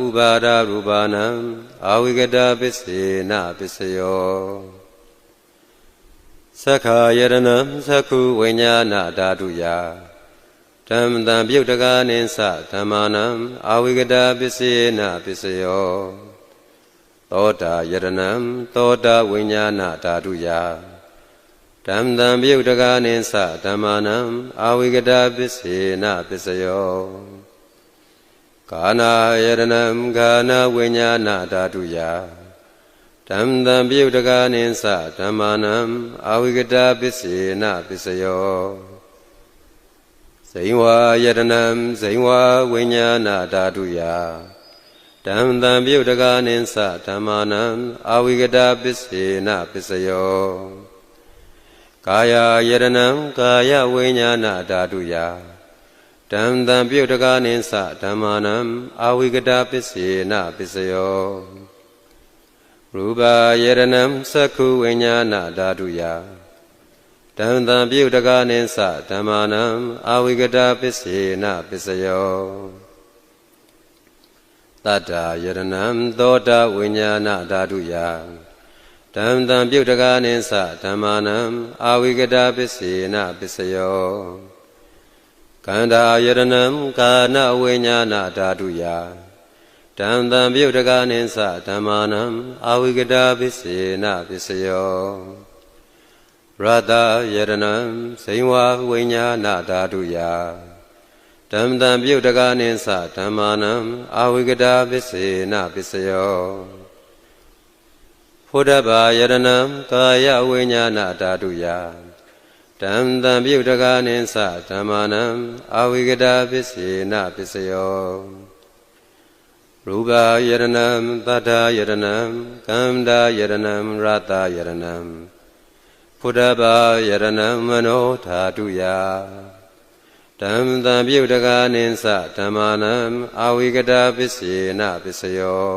ဥပါဒရူပနံအဝိကတပစ္စေနပစ္စယောသက္ခာယရဏံသက္ခုဝိညာဏဓာတုယဓမ္မတံပြုတ်တကာနိသဓမ္မာနံအဝိကတပစ္စေနပစ္စယောသောတာယရဏံသောတာဝိညာဏဓာတုယဓမ္မတံပြုတ်တကာနိသဓမ္မာနံအဝိကတပစ္စေနပစ္စယောကာနာယရဏံကာနာဝိညာဏဓာတုယဓမ္မတံပြုတ်တကာနိသဓမ္မာနံအဝိကတပစ္စေနပစ္စယောဇိဝယရဏံဇိဝဝိညာဏဓာတုယဓမ္မတံပြုတ်တကာနိသဓမ္မာနံအဝိကတပစ္စေနပစ္စယောကာယယရဏံကာယဝိညာဏဓာတုယဓမ္မတံပြုတ်တကာနိသဓမ္မာနံအဝိကတပစ္စေနပစ္စယောရူပယရဏံသက္ခုဝိညာဏဓာတုယဓမ္မတံပြုတ်တကာနိသဓမ္မာနံအဝိကတပစ္စေနပစ္စယောတတ္တယရဏံသောတာဝိညာဏဓာတုယဓမ္မတံပြုတ်တကာနိသဓမ္မာနံအဝိကတပစ္စေနပစ္စယောကန္တာယရဏံကာနဝိညာဏဓာတုယဓမ္မတံပြုတ်တကာနိသဓမ္မာနံအဝိကတပစ္စေနပစ္စယောရတယရဏံဇိဝဝိညာဏဓာတုယဓမ္မတံပြုတ်တကာနိသဓမ္မာနံအဝိကတပစ္စေနပစ္စယောဖုဒ္ဓဘာယရဏံကာယဝိညာဏဓာတုယဓမ္မတံပြုတ်တကာနိသဓမ္မာနံအဝိကတပစ္စေနပစ္စယောရူပယရဏံသတ္တယရဏံကန္တာယရဏံရတယရဏံဖုဒ္ဓဘာယရဏံမနောဓာတုယဓမ္မတံပြုတ်တကာနိသဓမ္မာနံအဝိကတပစ္စေနပစ္စယော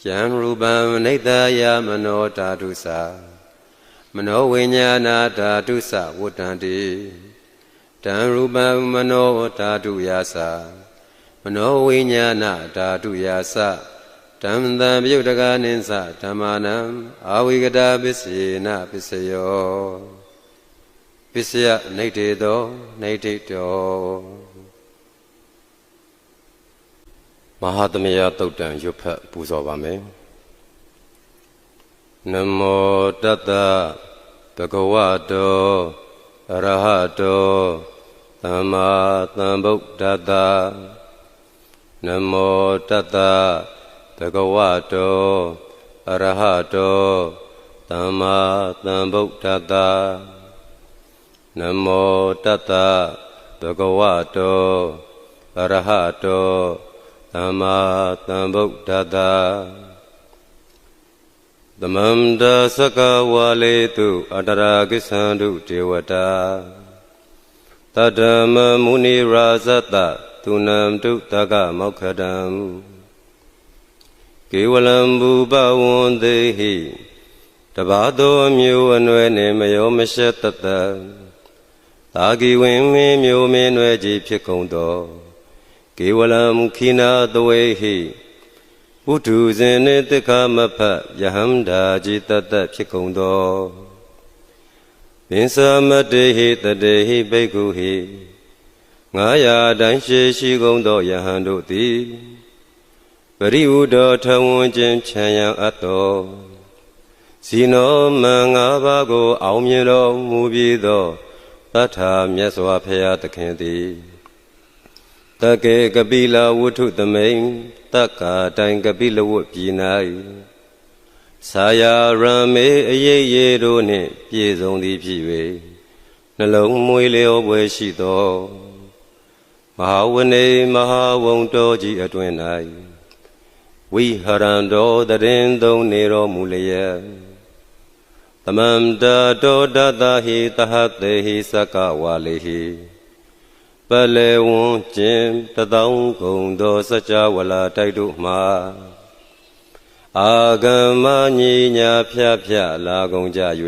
ယံရူပံနိတ္တယမနောဓာတုသမနောဝိညာဏဓာတုသဝတ္တန္တိတံရူပံမနောဓာတုယသမနောဝိညာဏဓာတုယဓမ္မတံပြုတ်တကာနိသဓမ္မာနံအဝိကတပစ္စေနပစ္စယောပစ္စယနိဋ္ဌေသောနိဋ္ဌိတောမဟာသမယသုတ်တံရွတ်ဖတ်ပူဇော်ပါမယ်နမောတတ္တဘဂဝတောအရဟတောသမ္မာသမ္ဗုဒ္ဓတ္တနမောတတ္တဘဂဝတောအရဟတောသမ္မာသမ္ဗုဒ္ဓတ္တနမောတတ္တဘဂဝတောအရဟတောသမ္မာသမ္ဗုဒ္ဓတ္တသမန္တသကဝါလေတုအတရာကိသန္တုဒေဝတာတတ္တမမုနိရာဇတသူနံတုတကမောက္ခတံကေဝလံဘူပဝန္တေဟိတဘာသောမျိုးအနွယ်နှင့်မယောမရှက်တတသာဂီဝင်မင်းမျိုးမင်းနွယ်ကြီးဖြစ်ကုန်သောကေဝလံခိနာသဝေဟိဝုထုဇင်နှင့်တိခမဖတ်ယဟန္တာจิตတဖြစ်ကုန်သောပင်စမတေဟိတတေဟိဘိက္ခုဟိ900တိုင်းရှိကုန်သောယဟန်တို့သည် ရိဟုတောထဝန်းခြင်းချမ်းရန်အပ်သောဇီနောမင်္ဂပါကိုအောင်မြင်တော်မူပြီးသောတထာမြတ်စွာဘုရားသခင်သည်တကေကပိလဝုထုသမိန်တက္ကာတိုင်ကပိလဝတ်ပြည်၌ဆာယာရမေအရေးရေတို့နှင့်ပြည့်စုံသည်ဖြစ်၍နှလုံးမွေလျောပွဲရှိသောမဟာဝနေမဟာဝုံတော်ကြီးအတွင်၌ဝိဟရန္တောတရင်သုံးနေတော်မူလျက်သမန္တတောတတဟိတဟတေဟိသကဝါလေဟိပလေဝွန်ကျင်တသောင်းကုံသောစကြဝဠာတိုက်တို့မှာအာဂမညီညာဖြတ်ဖြတ်လာကုန်ကြ၍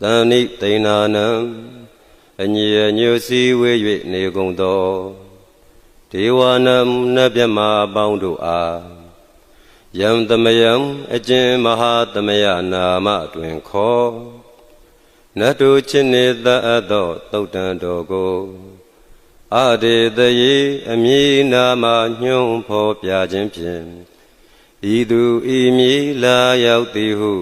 သန္နိသိဏနံအညီအညွတ်စည်းဝေး၍နေကုန်သောဒေဝနံနတ်မြတ်မာအပေါင်းတို့အားယံသမယံအကျဉ်မဟာသမယနာမတွင်ခေါ်နတ်တို့ချစ်နေသအပ်သောသုတ်တံတော်ကိုအဒေတယေအမည်နာမညွှန်းဖော်ပြခြင်းဖြင့်ဤသူဤမည်လာရောက်သည်ဟု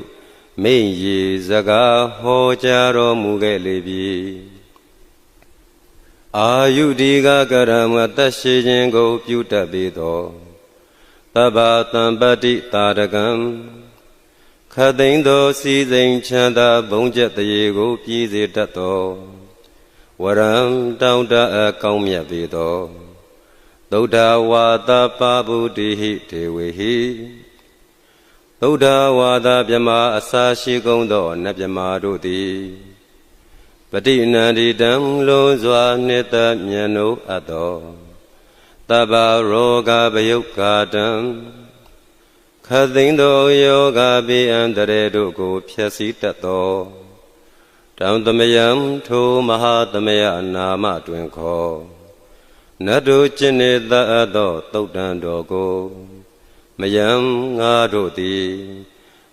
မိန့်ရည်စကားဟောကြားတော်မူခဲ့လေပြီအာယုဒီကကရမတတ်ရှိခြင်းကိုပြုတတ်ပေသောသဗ္ဗတံပတ္တိတာရကံခသိန်းသောစီစိန်ချမ်းသာဘုံကျက်တရေကိုပြည်စေတတ်သောဝရံတောင်းတအကောင်းမြတ်ပေသောသုဒ္ဓဝါဒပါဗုတိဟိဒေဝေဟိသုဒ္ဓဝါဒမြမအစာရှိကုန်သောနတ်မြမတို့သည်ပတိနန္ဒီတံလုံးစွာနှစ်သက်မြတ်နိုးအပ်သောသဗ္ဗရောဂဗယုတ်ကာတံခသိန်းသောယောဂပိအန္တရေတို့ကိုဖျက်ဆီးတတ်သောတောင်သမယံထိုမဟာသမယနာမတွင်ခေါ်နတ်တို့ကျင့်နေသအပ်သောသုတ်တံတော်ကိုမယံငါတို့သည်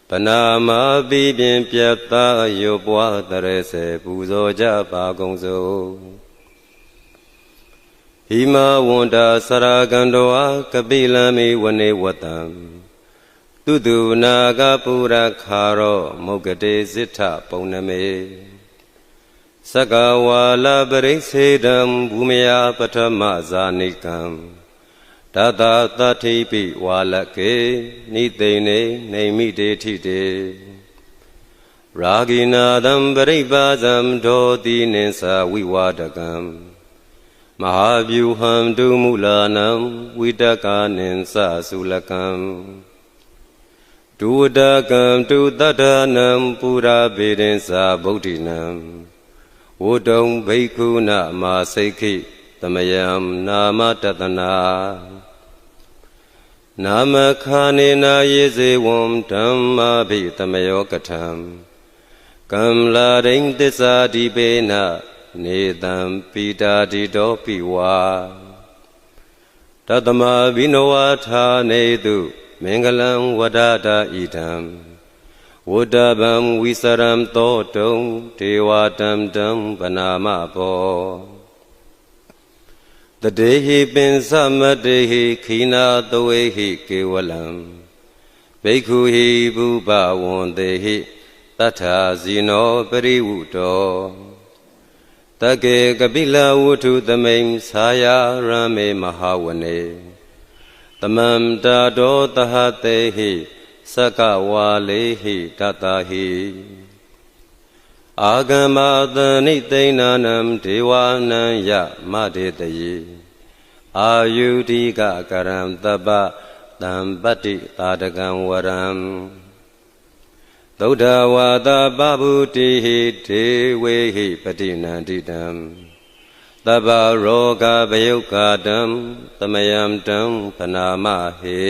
ပနာမာပိပင်ပြတ်သားရုပ်ပွားတရေစေပူဇော်ကြပါကုန်စို့ဟိမဝန္တာစရာကန္တောကပိလံမေဝနေဝတံတုတုနာဂပုရခါရောမုဂတေစိထပုံနမေစကဝါလပရိစေတံဘူမယပထမဇာနိကံတတသတိပိဝါလကေနိသိနေနေမိတေထိတေရာဂိနာတံပရိပါဇံဒောတိနိသဝိဝါဒကံမဟာဗျူဟံတုမူလာနံဝိတကာနိသသုလကံဒုဝတကံတုတတ္ထနံပူရာဘေဒင်္စာဗုဒ္ဓိနံဝုတုံဘိက္ခုနမာစိက္ခိသမယံနာမတတနာနာမခာနေနာယေဇေဝံဓမ္မာဘိသမယောကထံကမ္လာရိဉ္သစ္စာဒီပေနနေတံပိတာတိတောပိဝါတတမဘိနဝါထာနေတုမင်္ဂလံဝဒတာဣဒံဝုဒ္ဓဗံဝိစရံသောတုံဒေဝတံတံဗနာမဘောတတေဟိပင်သမတေဟိခိနာသဝေဟိကေဝလံဘိက္ခုဟိဘူပဝန္တေဟိတထာဇိနောပရိဝုတောတကေကပိလဝုထုသမိန်ဆာယာရမေမဟာဝနေသမန္တာတောတဟတေဟိစကဝါလေဟိတတဟိအာဂမသနိသိဏနံဒေဝနံယမတေတယေအာယုတိကကရံတပ္ပတံပတ္တိတာတကံဝရံသုဒ္ဓဝါဒပဗုတိဟိဒေဝေဟိပတိနန္တိတံသဗ္ဗရောဂဗယုတ်ကာတံသမယံတံပနာမဟေ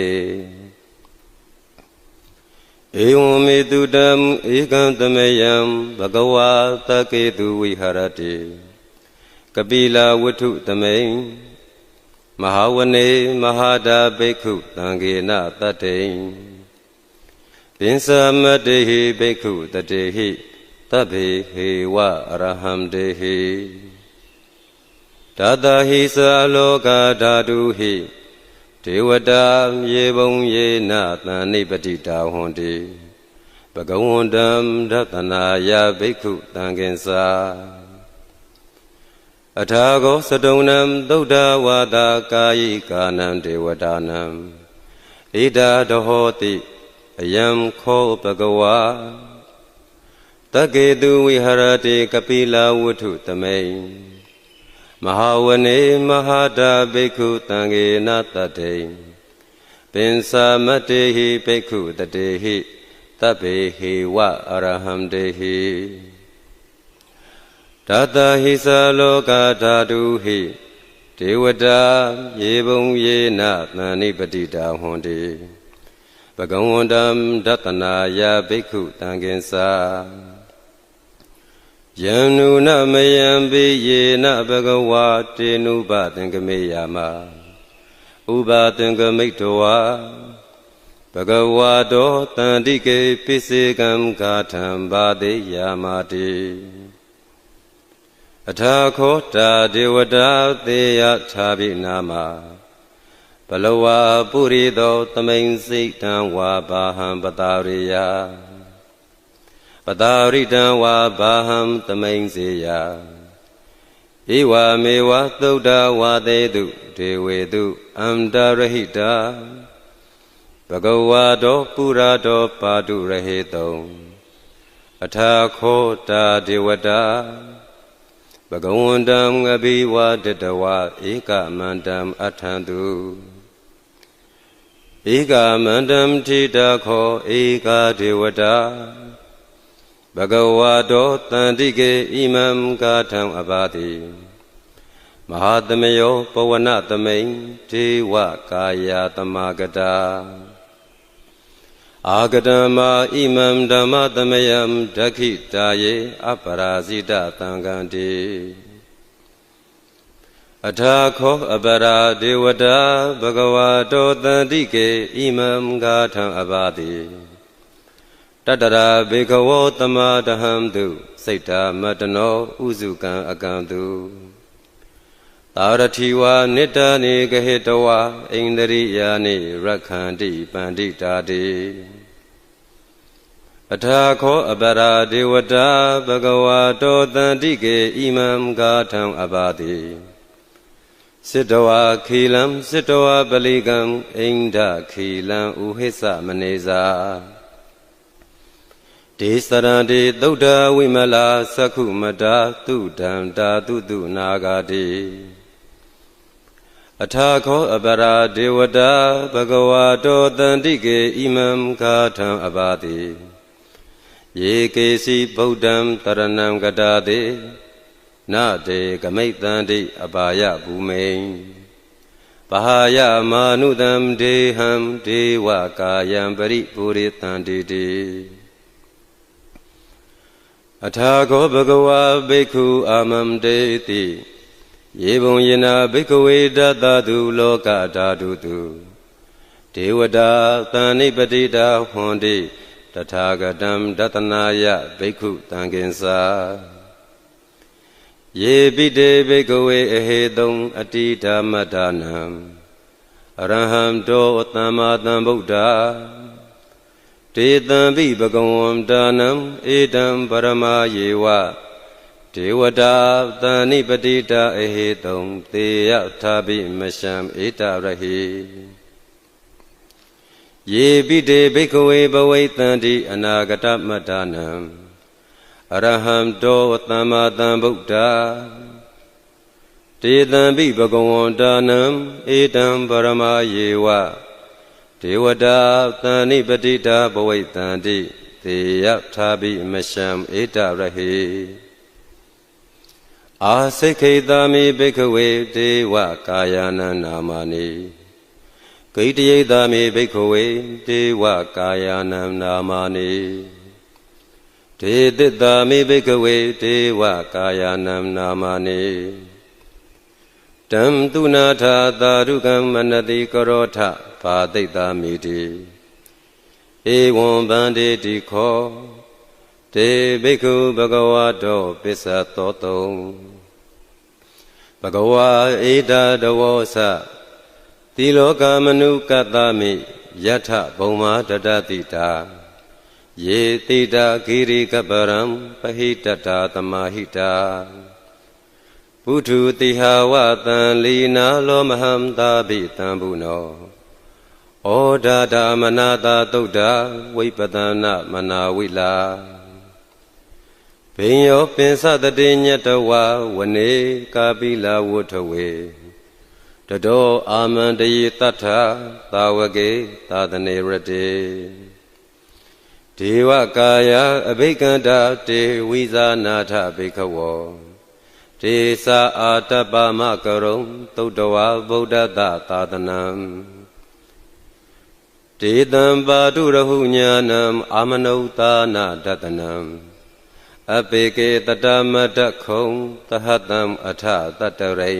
ဧဝံမေတုတံဧကံသမယံဘဂဝါတကေတုဝိဟရတိကပိလဝတ္ထုသမိန်မဟာဝနေမဟာတာဘိက္ခုသံဃေနတတ္တိပင်သမတေဟိဘိက္ခုတတေဟိသဗ္ဗေဟေဝအရဟံတေဟိတတဟိသလောကဓာတုဟိ ဒေဝတာယေဘုံယေနသန္နိပတိတာဟွန်တိဘဂဝန္တံဒသနာယဘိက္ခုတံကင်္စာအထာဂောသတုံနံသုဒ္ဓဝါဒကာယိကာနံဒေဝတာနံဣဒာတဟောတိအယံခောဘဂဝါတကေတုဝိဟရတိကပိလာဝုထုသမိန်မဟာဝနေမဟာတာဘိက္ခုတံဃေနတတေပင်စာမတေဟိဘိက္ခုတတေဟိတဗ္ဗေဟိဝအရဟံတေဟိတတဟိသလောကဓာတုဟိဒေဝတာယေဘုံယေနသန္နိပတိတာဟွန်တိဘဂဝန္တံဒသနာယဘိက္ခုတံကင်္စာယံနုနမယံပိယေနဘဂဝါတေနုပသင်္ကမေယမဥပသင်္ကမိတ္တဝါဘဂဝါတောတန္တိကေပိစေကံဂါထံဘာတိယာမတိအထာခောတာဒေဝတာသေယထာပိနာမဘလဝါပုရိသောသမိန်စိတ်တံဝါဘာဟံပတာရိယပတာရိတံဝါဘာဟံသမိန်စေယဧဝမေဝသုဒ္ဓဝါသေတုဒေဝေတုအန္တရဟိတာဘဂဝါတောပုရာတောပါတုရဟေတုံအထာခောတာဒေဝတာဘဂဝန္တံအဘိဝါဒတဝဧကမန္တံအထံတုဧကမန္တံထိတာခောဧကဒေဝတာဘဂဝါတောတန္တိကေဣမံဂါထံအဘာတိမဟာသမယောပဝနသမိန်ဒေဝကာယသမဂတာအာဂတမဣမံဓမ္မသမယံဒခိတာယေအပရာဇိတသံဃံတိအထာခောအပရာဒေဝတာဘဂဝါတောတန္တိကေဣမံဂါထံအဘာတိတတရာဘေကဝောတမတဟံတုစိတ်တာမတနောဥစုကံအကံတုသာရတိဝါနိတ္တနိဂဟိတဝါဣန္ဒရိယာနိရက္ခန္တိပန္တိတာတိအထာခောအပရာဒေဝတာဘဂဝါတောတန္တိကေဣမံဂါထံအဘာတိစိတဝါခီလံစိတဝါပလိကံဣန္ဒခီလံဥဟိသမနေဇာဒေသရန္တိသုဒ္ဓဝိမလာသက္ခုမတာသုဒံတာတုတုနာဂာတိအထာခောအပရာဒေဝတာဘဂဝါတောတန္တိကေဣမံဂါထံအဘာတိယေကေစီဗုဒ္ဓံတရဏံကတာတိနတေကမိတ်တန္တိအပါယဘူမိန်ပဟာယမာနုတံဒေဟံဒေဝကာယံပရိပုရိတန္တိတိအထာခောဘဂဝါဘိက္ခုအာမံတေတိယေဘုံယေနဘိက္ခဝေဒသတုလောကဓာတုတုဒေဝတာသန္နိပတိတာဟွန်တိတထာဂတံဒသနာယဘိက္ခုတံကင်္စာယေပိတေဘိက္ခဝေအဟေတုံအတိဓမ္မဒါနံအရဟံတောသမ္မာသမ္ဗုဒ္ဓတေတံပိဘဂဝန္တာနံဧတံပရမယေဝဒေဝတာသန္နိပတိတာအဟေတုံသေယထာပိမရှံဧတရဟိယေပိတေဘိက္ခဝေဘဝိတန္တိအနာဂတမတ္တနံအရဟံတောသမ္မာသမ္ဗုဒ္ဓတေတံပိဘဂဝန္တာနံဧတံပရမယေဝဒေဝတာသန္နိပတိတာဘဝိတန္တိသေယထာပိမရှံဧတရဟိအာစိခိတာမိဘိက္ခဝေဒေဝကာယနာနာမနိဂိတယေတာမိဘိက္ခဝေဒေဝကာယနာနာမနိဒေတိတာမိဘိက္ခဝေဒေဝကာယနာနာမနိတံသူနာထာသာရုကံမနတိကရောထဘာတိတာမိတိဧဝံဗန္တိတိခောတေဘိက္ခုဘဂဝါတောပစ္စသောတုံဘဂဝါဧတတဝောသ တိလောကမနုကတ္တမိယထဘုံမာတတတိတာယေတိတာဂိရိကပရံပဟိတတာသမာဟိတာပုထုတိဟာဝတံလီနာလောမဟံသာဘိတံဘုနောဩဒါဒမနာတာတုတ်တာဝိပဒနာမနာဝိလာဘိညောပင်စတတိညတဝဝနေကာပိလာဝုထဝေတတောအာမန္တယေတထသာဝကေသာသနေရတေဒေဝကာယအဘိက္ခန္တာတေဝိဇာနာထဘိက္ခဝောဒေသာအာတပမကရုံသုတ္တဝါဗုဒ္ဓတသာသနံဒေတံပါတုရဟုညာနံအာမနုဿာနာတတနံအပေကေတတမတ္တခုံသဟတံအထတတရိ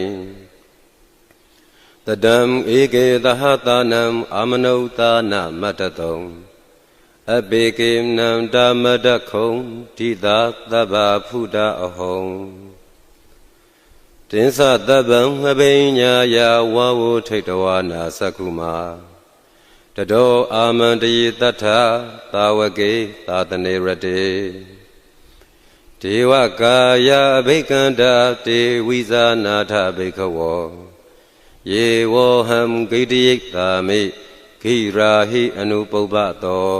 တတံဧကေသဟတနံအာမနုဿာနာမတ္တတုံအပေကေနံဓမ္မတ္တခုံတိသာသဗ္ဗဖုဒအဟုံတင်္စတပံအဘိညာယဝဝုထိတဝနာသက္ကုမာတတောအာမန္တယေတထသာဝကေသာသနေရတေဒေဝကာယအဘိက္ခန္တာတေဝိဇာနာထဘိက္ခဝောယေဝောဟံဂိတိယိတာမိဂိရာဟိအနုပုပ္ပတော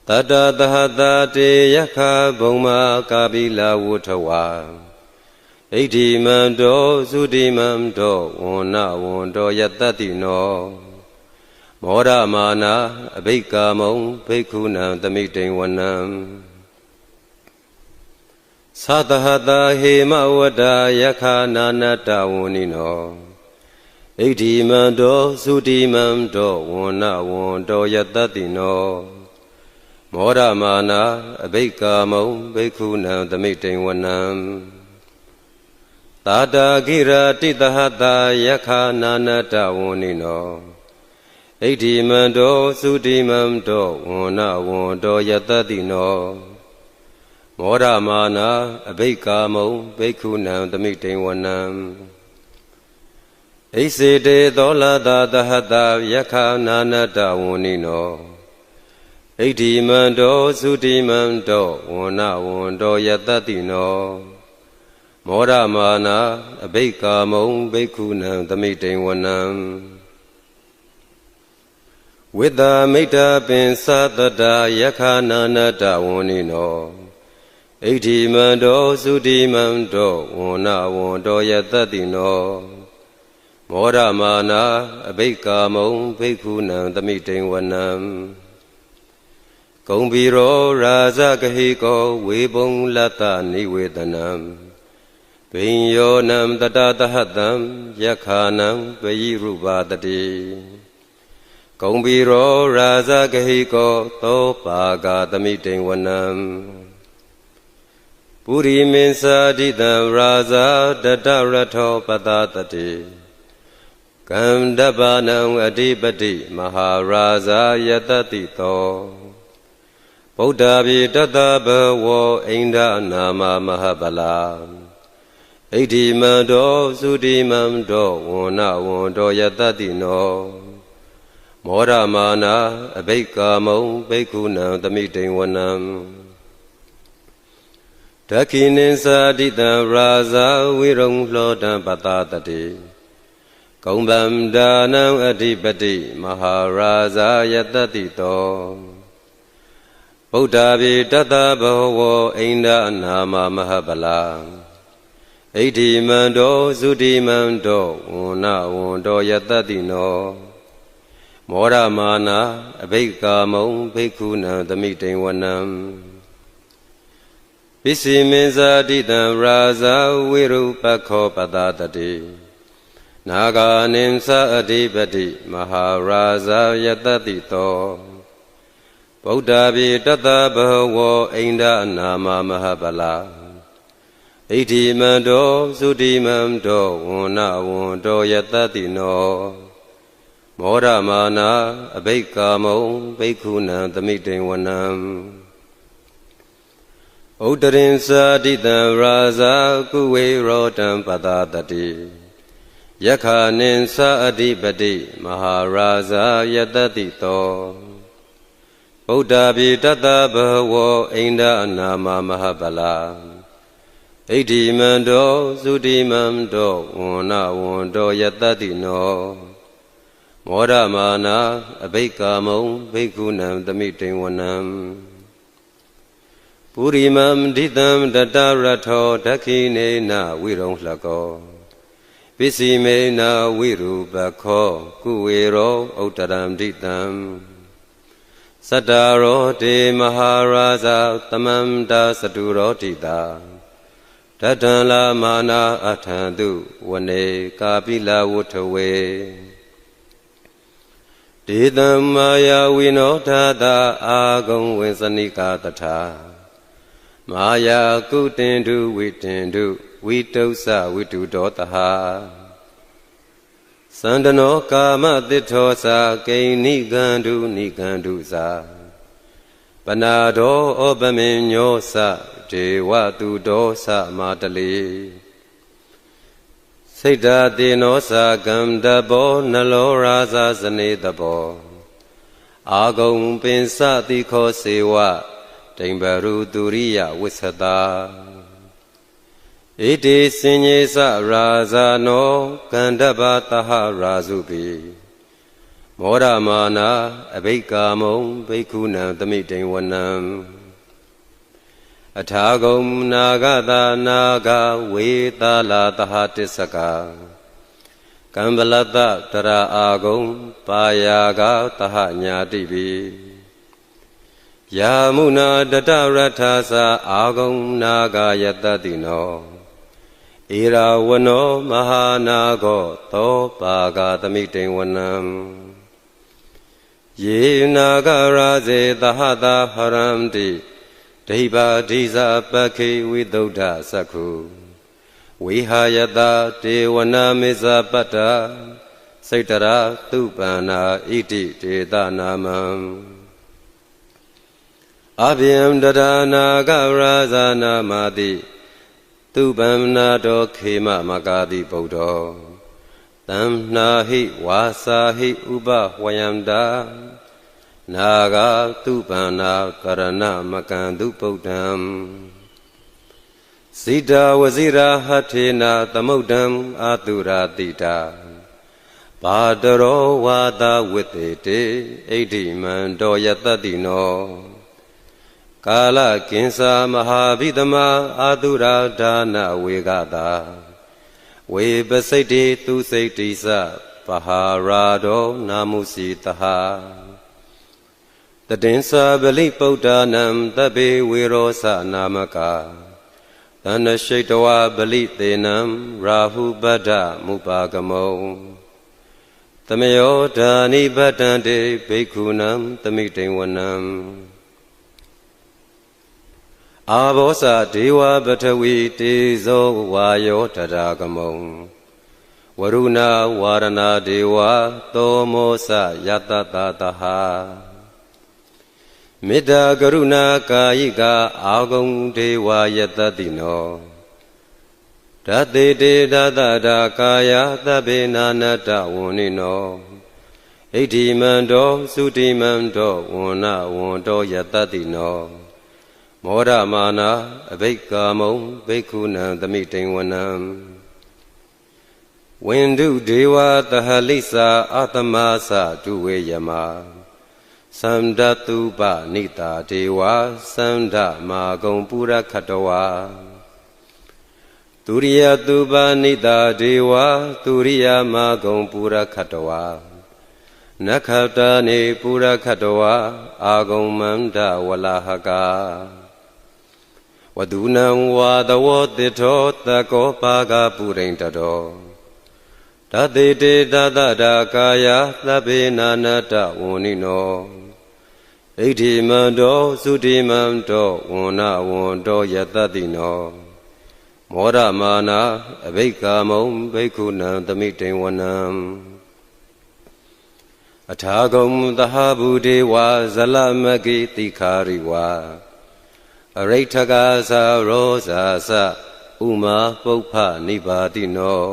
တတသဟတာတေယခဘုံမာကာပိလာဝုထဝါဣဋ္ဌိမန္တောသုတိမန္တောဝန္နဝန္တောယတ္တတိနောမောရမာနာအဘိက္ကာမုံဘိက္ခုနံသမိတိံဝနံသတဟတာဟေမဝတ္တယခာနာနတ္တဝန္နိနောဣဋ္ဌိမန္တောသုတိမန္တောဝန္နဝန္တောယတ္တတိနောမောရမာနာအဘိက္ကာမုံဘိက္ခုနံသမိတိံဝနံသာတာဂိရာတိတဟတာယခာနာနတ္တဝန္နိနောဣဋ္ဌိမန္တောသုတိမန္တောဝန္နဝန္တောယတ္တတိနောမောရမာနာအဘိက္ကာမုံဘိက္ခုနံသမိတိံဝနံဣစေတေသောလတာတဟတာယခာနာနတ္တဝန္နိနောဣဋ္ဌိမန္တောသုတိမန္တောဝန္နဝန္တောယတ္တတိနောမောရမာနာအဘိက္ကာမုံဘိက္ခုနံသမိတိံဝနံဝိတ္တမိတ္တပင်သတတယခာနာနတ္တဝန္နိနောဣဋ္ဌိမန္တောသုတိမန္တောဝန္နဝန္တောယတ္တတိနောမောရမာနာအဘိက္ကာမုံဘိက္ခုနံသမိတိံဝနံဂုံဘီရောရာဇဂဟိကောဝေဘုံလတ္တနိဝေဒနံဘိညောနံတတသဟတံယခာနံပယိရုပါတတိဂုံဘီရောရာဇဂဟိကောသောပါဂာသမိတိံဝနံပုရိမင်းစာဒိတံရာဇာတတရထောပတတတိကန္တပနံအဓိပတိမဟာရာဇာယတတိတောဗုဒ္ဓဘိတတဘဝောဣန္ဒနာမမဟာဗလာဣဋ္ဌိမန္တောသုတိမန္တောဝန္နဝန္တောယတ္တတိနောမောရမာနာအဘိက္ကာမုံဘိက္ခုနံသမိတိံဝနံဒခိနိသတိတံရာဇာဝိရုံဟောတံပတတတိကုံဗန္ဒါနံအဓိပတိမဟာရာဇာယတ္တတိတောဗုဒ္ဓဘိတတဘဝောဣန္ဒနာမမဟာဗလာဣဋ္ဌိမန္တောသုတိမန္တောဝန္နဝန္တောယတ္တတိနောမောရမာနာအဘိက္ကာမုံဘိက္ခုနံသမိတိံဝနံပိစိမေဇာတိတံရာဇာဝိရုပခောပတတတိနာဂာနိသအဓိပတိမဟာရာဇာယတ္တတိတောဗုဒ္ဓဘိတတဘဝောဣန္ဒနာမမဟာဗလာဣဋ္ဌိမန္တောသုတိမန္တောဝန္နဝန္တောယတ္တတိနောမောရမာနာအဘိက္ကာမုံဘိက္ခုနံသမိတိံဝနံဥဒရင်စာတိတံရာဇာကုဝေရောတံပတတတိ ယက္ခာနိသအဓိပတိမဟာရာဇာယတတိတောဗုဒ္ဓပိတတဘဝောအိန္ဒအနာမမဟာပလာဣတိမန္တောသုတိမန္တောဝန္နဝန္တောယတတိနောမောရမာနာအဘိကာမုံဘိက္ခုနံသမိတိဝနံပုရိမံဒိတံတတရထောဒခိနေနဝိရုံလှကောပစ္စည်းမေနဝိရူပခောကုဝေရောဥတ္တရံဒိတံသတ္တရောတေမဟာရာဇာသမန္တာသတုရောတိတာတထံလာမာနာအထံတုဝနေကာပိလဝုထဝေဒေတံမာယာဝိနောထာတာအာဂုံဝေစနိကာတထာမာယာကုတင်တုဝိတင်တုဝိတုစဝိတုတောတဟာသန္တနောကာမတိထောသာကိဏိကန္တုနိကန္တုသာပနာဒောဩပမေညောသဒေဝတုဒောသမာတလေစိတ်ဓာတေနောသာကံတဘောနလောရာဇာဇနေတဘောအာဂုံပင်စတိခောစေဝတိံဘရုတုရိယဝိသတာဣတိစဉ္ညေသရာဇာနောကန္တဗတဟရာဇုပိမောရမာနာအဘိကာမုံဘိက္ခုနံသမိတိဝနံအထာဂုံနာဂတာနာဂဝေတာလာတဟတစ္စကကံဗလတတရာအာဂုံပါယာဂတဟညာတိပိယာမုနာတတရထသာအာဂုံနာဂယတတိနောဧရာဝနောမဟာနာဂောသောပါဂသမိတိဝနံယေနာဂရာဇေသဟတာဟရန္တိဒိဗာဒိဇာပခေဝိသုဒ္ဓသက္ခုဝိဟာယတတေဝနာမေဇပတ္တာစိတ္တရာသုပန္နာဣတိတေတနာမံအဘိယံတရနာဂရာဇာနာမတိသုပန္နာတောခေမမကာတိဗုဒ္ဓောတံနာဟိဝါစာဟိဥပဝယန္တာနာဂသုပန္နာကရဏမကံတုဗုဒ္ဓံဇိတာဝဇိရာဟထေနာသမုဒ္ဒံအာတုရာတိတာဘာတရောဝါဒဝိတေတေဣဋ္ဌိမန္တောယတတိနောကာလကိဉ္စာမဟာဗိဓမာအာတုရာဒါနဝေဂတာဝေပစိတ်တိသူစိတ်တိသပဟာရာဒောနာမုစီတဟတတင်္စာဗလိပုဒ္ဒနံတပေဝေရောသနာမကာတဏ္ဍရှိတဝဗလိသေနံရာဟုပတ္တမုပါကမုံသမယောဓာနိဗတ္တံတေဘိက္ခုနံသမိတိဝနံအာဘောဇဒေဝပထဝီတေဇောဝါယောတရာကမုံဝရုဏဝါရဏဒေဝသောမောသယတတတဟမေတ္တာကရုဏာကာယိကအာဂုံဒေဝယတတိနောဓတေတေဓတတာကာယသဗ္ဗေနာနတဝန္နိနောဣဋ္ဌိမန္တောသုတိမန္တောဝန္နဝန္တောယတတိနောမောရမာနာအဘိကာမုံဘိက္ခုနံသမိတိဝနံဝန္ဓုဒေဝသဟလိစာအာတမသတုဝေယမသန္တတုပနိတာဒေဝသန္ဓမာဂုံပုရခတဝါသူရိယတုပနိတာဒေဝသူရိယမာဂုံပုရခတဝါနခတာနေပုရခတဝါအာဂုံမန္တဝလဟကာဝဒုနံဝါဒဝတိထောတကောပါကပုရိန္တတောဓတေတေတတတာကာယသဗ္ဗေနာနတဝန္နိနောဣဋ္ဌိမန္တောသုတိမန္တောဝန္နဝန္တောယတတိနောမောရမာနာအဘိကာမုံဘိက္ခုနံသမိတိဝနံအထာဂုံသဟဗုဒေဝဇလမကိတိခာရိဝါအရိဋ္ဌကာသရောဇာသဥမာပုပ္ဖနိဗ္ဗာတိနော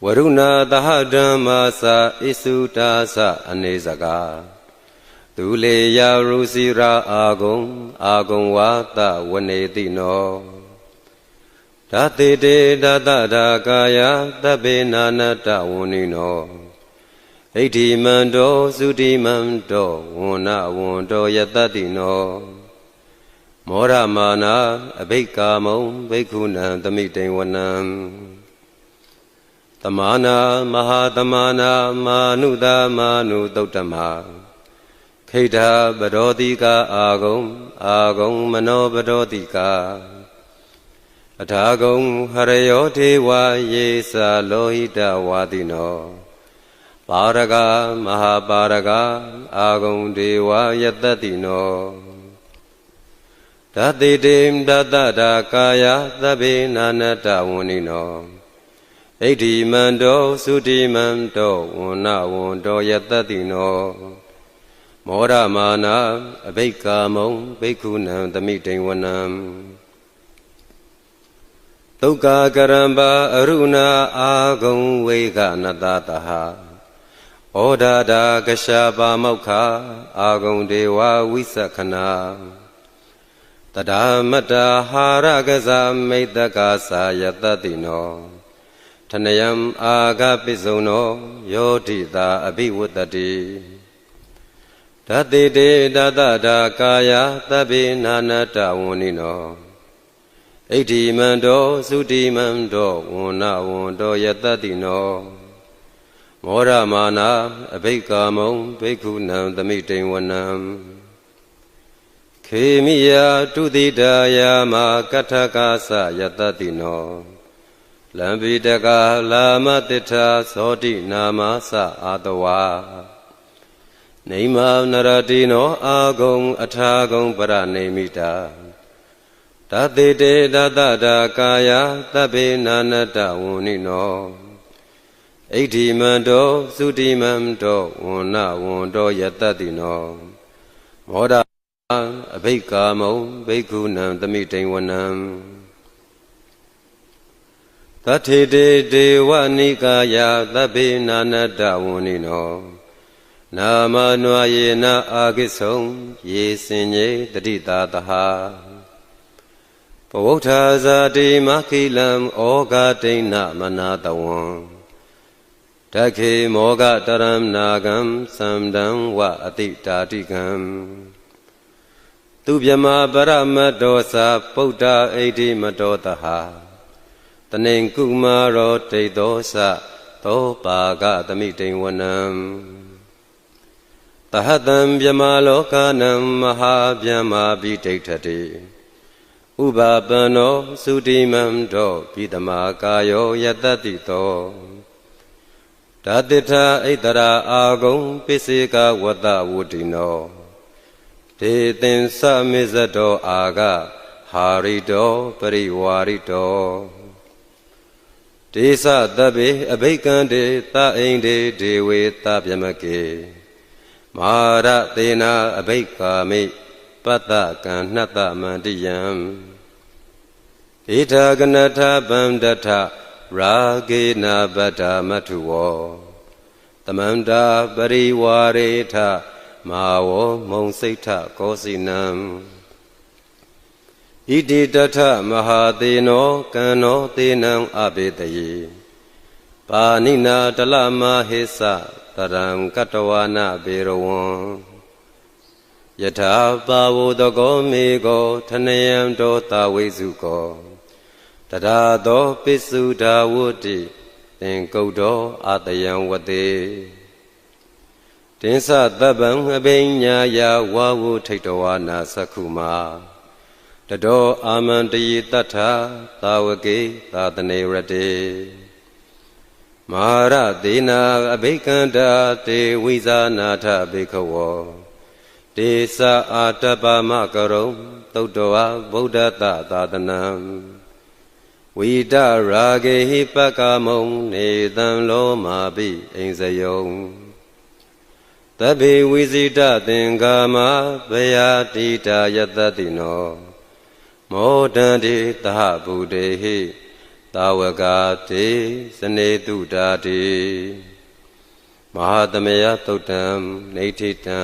ဝရုဏသဟဓမ္မာသဣစုတာသအနေစကားသူလေယာရုစီရာအာဂုံဝါတဝနေတိနောဓာတိတေဓာတဒါကာယသဗ္ဗေနာနတဝဏိနောဣဋ္ဌိမန္တောသုတိမန္တောဝဏဝန္တောယတတိနောမောရမာနာအဘိကာမုံဘိက္ခုနံသမိတိဝနံသမာနာမဟာသမာနာမာနုသာမာနုသုတ္တမခိဋ္ဌပရောတိကာအာဂုံမနောပရောတိကာအထာဂုံဟရယောထေဝယေသလောဟိတဝါတိနောပါရဂမဟာပါရဂအာဂုံဒေဝယတတိနောဓာတိတေဓာတဒါကာယသဗ္ဗေနာနတဝဏိနောဣဋ္ဌိမန္တောသုတိမန္တောဝဏဝန္တောယတတိနောမောရမာနာအဘိကာမုံဘိက္ခုနံသမိတိဝနံဒုက္ခကရံပါအရုဏအာဂုံဝေကနတတဟဩဒါဒာကရှာပါမောက္ခအာဂုံဒေဝဝိသခဏတဒါမတ္တဟာရကဇာမိတ္တကာသာယတတိနောထနယံအာဂပိစုံနောယောတိတာအဘိဝတ္တတိဓာတိတေဓာတဒါကာယသဗ္ဗေနာနတဝဏိနောဣဋ္ဌိမန္တောသုတိမန္တောဝဏဝန္တောယတတိနောမောရမာနာအဘိကာမုံဘိက္ခုနံသမိတိဝနံခေမိယတုတိတာယာမကထကာသယတတိနောလံပိတကာလာမတိထာသောတိနာမသအာတဝါနေမနရတိနောအာဂုံအထာဂုံပရနေမိတာဓာတိတေဓာတဒါကာယသဗ္ဗေနာနတဝဏိနောဣဋ္ဌိမန္တောသုတိမန္တောဝဏဝန္တောယတတိနောမောဒအဘိကာမုံဘိက္ခုနံသမိတိဝနံသတ္ထေတေဒေဝနိကာယသဗ္ဗေနာနတဝဏိနောနာမနွာယေနအာကိဆုံယေစင်ညေတတိတာတဟဘဝဋ္ဌာဇာတိမခိလံဩဃဒိဏမနာတဝံတခေမောဂတရံနာဂံသံတံဝအတိတာတိကံသူဗျမပရမတ္တောသာပုဒ္ဓဣဋ္ဌိမတောတဟတနိံကုမာရောဒိသောသသောပါကသမိတိဝနံတဟတံဗျမလောကနံမဟာဗျမပိဋိဋ္ဌတိဥပပန္နောသုတိမန္တောပိတမကာယောယတတိတောဓာတိထဣတရာအာဂုံပိစေကဝတ္တဝုတိနောဒေသင်္စမေဇတောအာဂဟာရိတောပရိဝါရိတောဒေသတဗ္ဗေအဘိကံတေသအိန္ဒေဒေဝေသဗျမကေမာရသေနာအဘိကာမိပတ္တကံနှတ္တမန္တိယံဣထာကနထဗန္ဒထရာဂေနဗတ္တမထုဝောသမန္တာပရိဝါရေထမာဝောမုံစိတ်ထကောစီနံဣတိတထမဟာသေနောကံနောသေနံအဘေတယေပါဏိနာတလမဟိသတရံကတဝနာဘေရဝံယထာပါဝတကောမေကောထနယံတောတာဝိစုကောတရာသောပိစုဓာဝတိသင်္ကုတ်တော်အတယံဝတေတင်္စသဗ္ဗံအဘိညာယဝါဝုထိတဝါနာသက္ခုမာတတောအာမန္တယေတ္ထာသာဝကေသာတနေရတေမဟာရသေနာအဘိကန္တာတေဝိဇာနာထဘေခဝောတေသအာတပမကရုံသုတ္တဝဗုဒ္ဓတသာသနံဝိတရာဂေဟိပကမုံနေတံလောမာပိအိဉ္စယုံသဗ္ဗေဝိဇိတသင်္ကာမဘယာတိတာယတတိနောမောဒန္တိသဟဗုဒေဟိ သာဝကတိစနေတုတာတိမဟာသမယသုတ်တံနေဋ္ဌိတံ